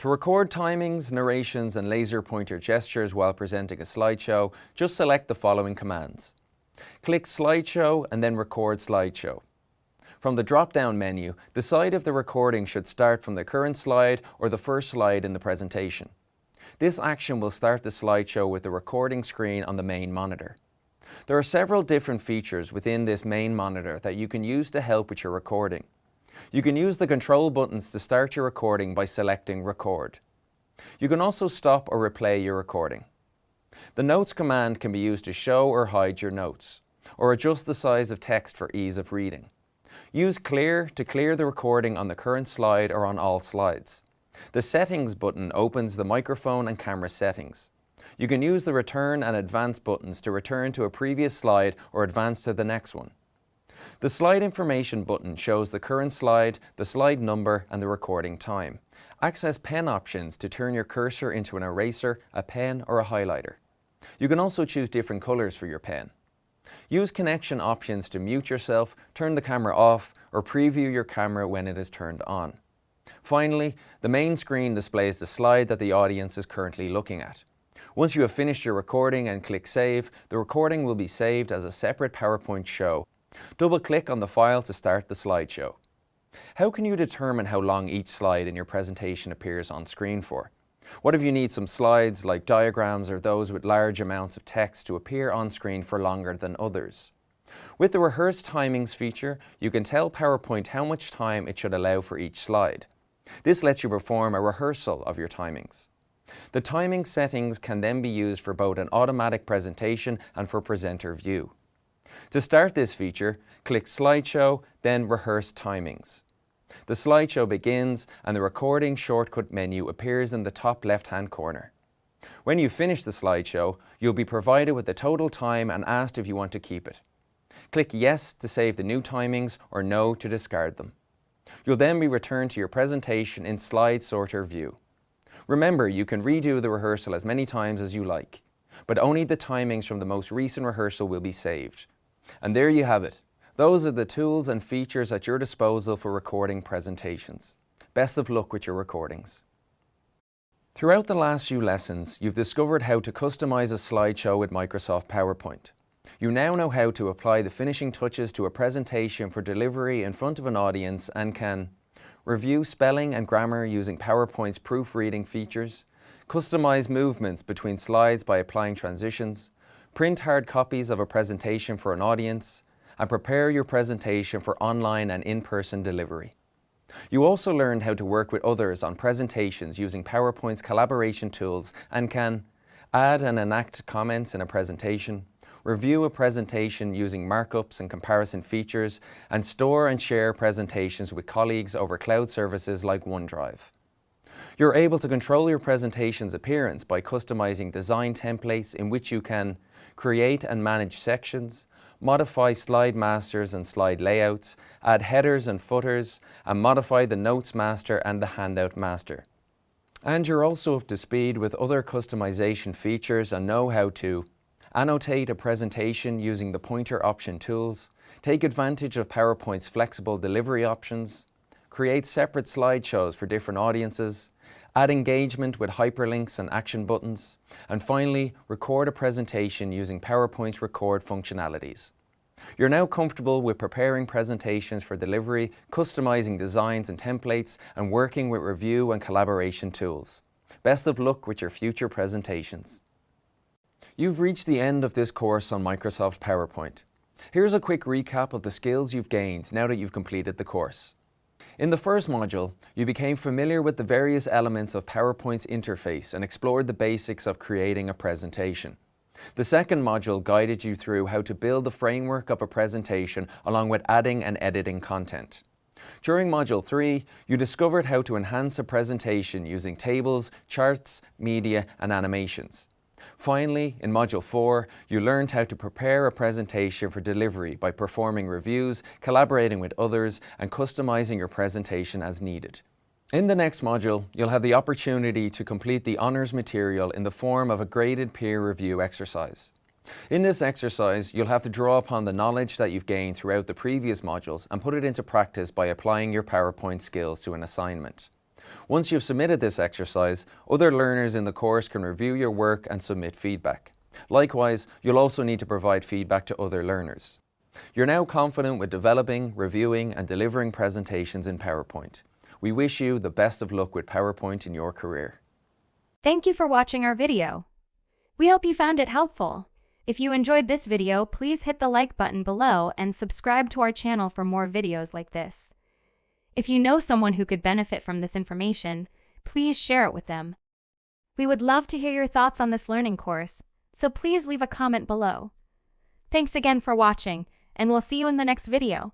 To record timings, narrations, and laser pointer gestures while presenting a slideshow, just select the following commands. Click Slideshow and then Record Slideshow. From the drop-down menu, decide if the recording should start from the current slide or the first slide in the presentation. This action will start the slideshow with the recording screen on the main monitor. There are several different features within this main monitor that you can use to help with your recording. You can use the control buttons to start your recording by selecting Record. You can also stop or replay your recording. The Notes command can be used to show or hide your notes, or adjust the size of text for ease of reading. Use Clear to clear the recording on the current slide or on all slides. The Settings button opens the microphone and camera settings. You can use the Return and Advance buttons to return to a previous slide or advance to the next one. The Slide Information button shows the current slide, the slide number, and the recording time. Access pen options to turn your cursor into an eraser, a pen, or a highlighter. You can also choose different colors for your pen. Use connection options to mute yourself, turn the camera off, or preview your camera when it is turned on. Finally, the main screen displays the slide that the audience is currently looking at. Once you have finished your recording and click Save, the recording will be saved as a separate PowerPoint show. Double-click on the file to start the slideshow. How can you determine how long each slide in your presentation appears on screen for? What if you need some slides, like diagrams or those with large amounts of text, to appear on screen for longer than others? With the Rehearse Timings feature, you can tell PowerPoint how much time it should allow for each slide. This lets you perform a rehearsal of your timings. The timing settings can then be used for both an automatic presentation and for presenter view. To start this feature, click Slideshow, then Rehearse Timings. The slideshow begins and the recording shortcut menu appears in the top left-hand corner. When you finish the slideshow, you'll be provided with the total time and asked if you want to keep it. Click Yes to save the new timings or No to discard them. You'll then be returned to your presentation in Slide Sorter view. Remember, you can redo the rehearsal as many times as you like, but only the timings from the most recent rehearsal will be saved. And there you have it. Those are the tools and features at your disposal for recording presentations. Best of luck with your recordings. Throughout the last few lessons, you've discovered how to customize a slideshow with Microsoft PowerPoint. You now know how to apply the finishing touches to a presentation for delivery in front of an audience and can review spelling and grammar using PowerPoint's proofreading features, customize movements between slides by applying transitions, print hard copies of a presentation for an audience, and prepare your presentation for online and in-person delivery. You also learned how to work with others on presentations using PowerPoint's collaboration tools and can add and enact comments in a presentation, review a presentation using markups and comparison features, and store and share presentations with colleagues over cloud services like OneDrive. You're able to control your presentation's appearance by customizing design templates in which you can create and manage sections, modify slide masters and slide layouts, add headers and footers, and modify the notes master and the handout master. And you're also up to speed with other customization features and know how to annotate a presentation using the pointer option tools, take advantage of PowerPoint's flexible delivery options, create separate slideshows for different audiences, add engagement with hyperlinks and action buttons, and finally, record a presentation using PowerPoint's record functionalities. You're now comfortable with preparing presentations for delivery, customizing designs and templates, and working with review and collaboration tools. Best of luck with your future presentations. You've reached the end of this course on Microsoft PowerPoint. Here's a quick recap of the skills you've gained now that you've completed the course. In the first module, you became familiar with the various elements of PowerPoint's interface and explored the basics of creating a presentation. The second module guided you through how to build the framework of a presentation along with adding and editing content. During Module 3, you discovered how to enhance a presentation using tables, charts, media, and animations. Finally, in Module 4, you learned how to prepare a presentation for delivery by performing reviews, collaborating with others, and customizing your presentation as needed. In the next module, you'll have the opportunity to complete the honours material in the form of a graded peer review exercise. In this exercise, you'll have to draw upon the knowledge that you've gained throughout the previous modules and put it into practice by applying your PowerPoint skills to an assignment. Once you've submitted this exercise, other learners in the course can review your work and submit feedback. Likewise, you'll also need to provide feedback to other learners. You're now confident with developing, reviewing, and delivering presentations in PowerPoint. We wish you the best of luck with PowerPoint in your career. Thank you for watching our video. We hope you found it helpful. If you enjoyed this video, please hit the like button below and subscribe to our channel for more videos like this. If you know someone who could benefit from this information, please share it with them. We would love to hear your thoughts on this learning course, so please leave a comment below. Thanks again for watching, and we'll see you in the next video.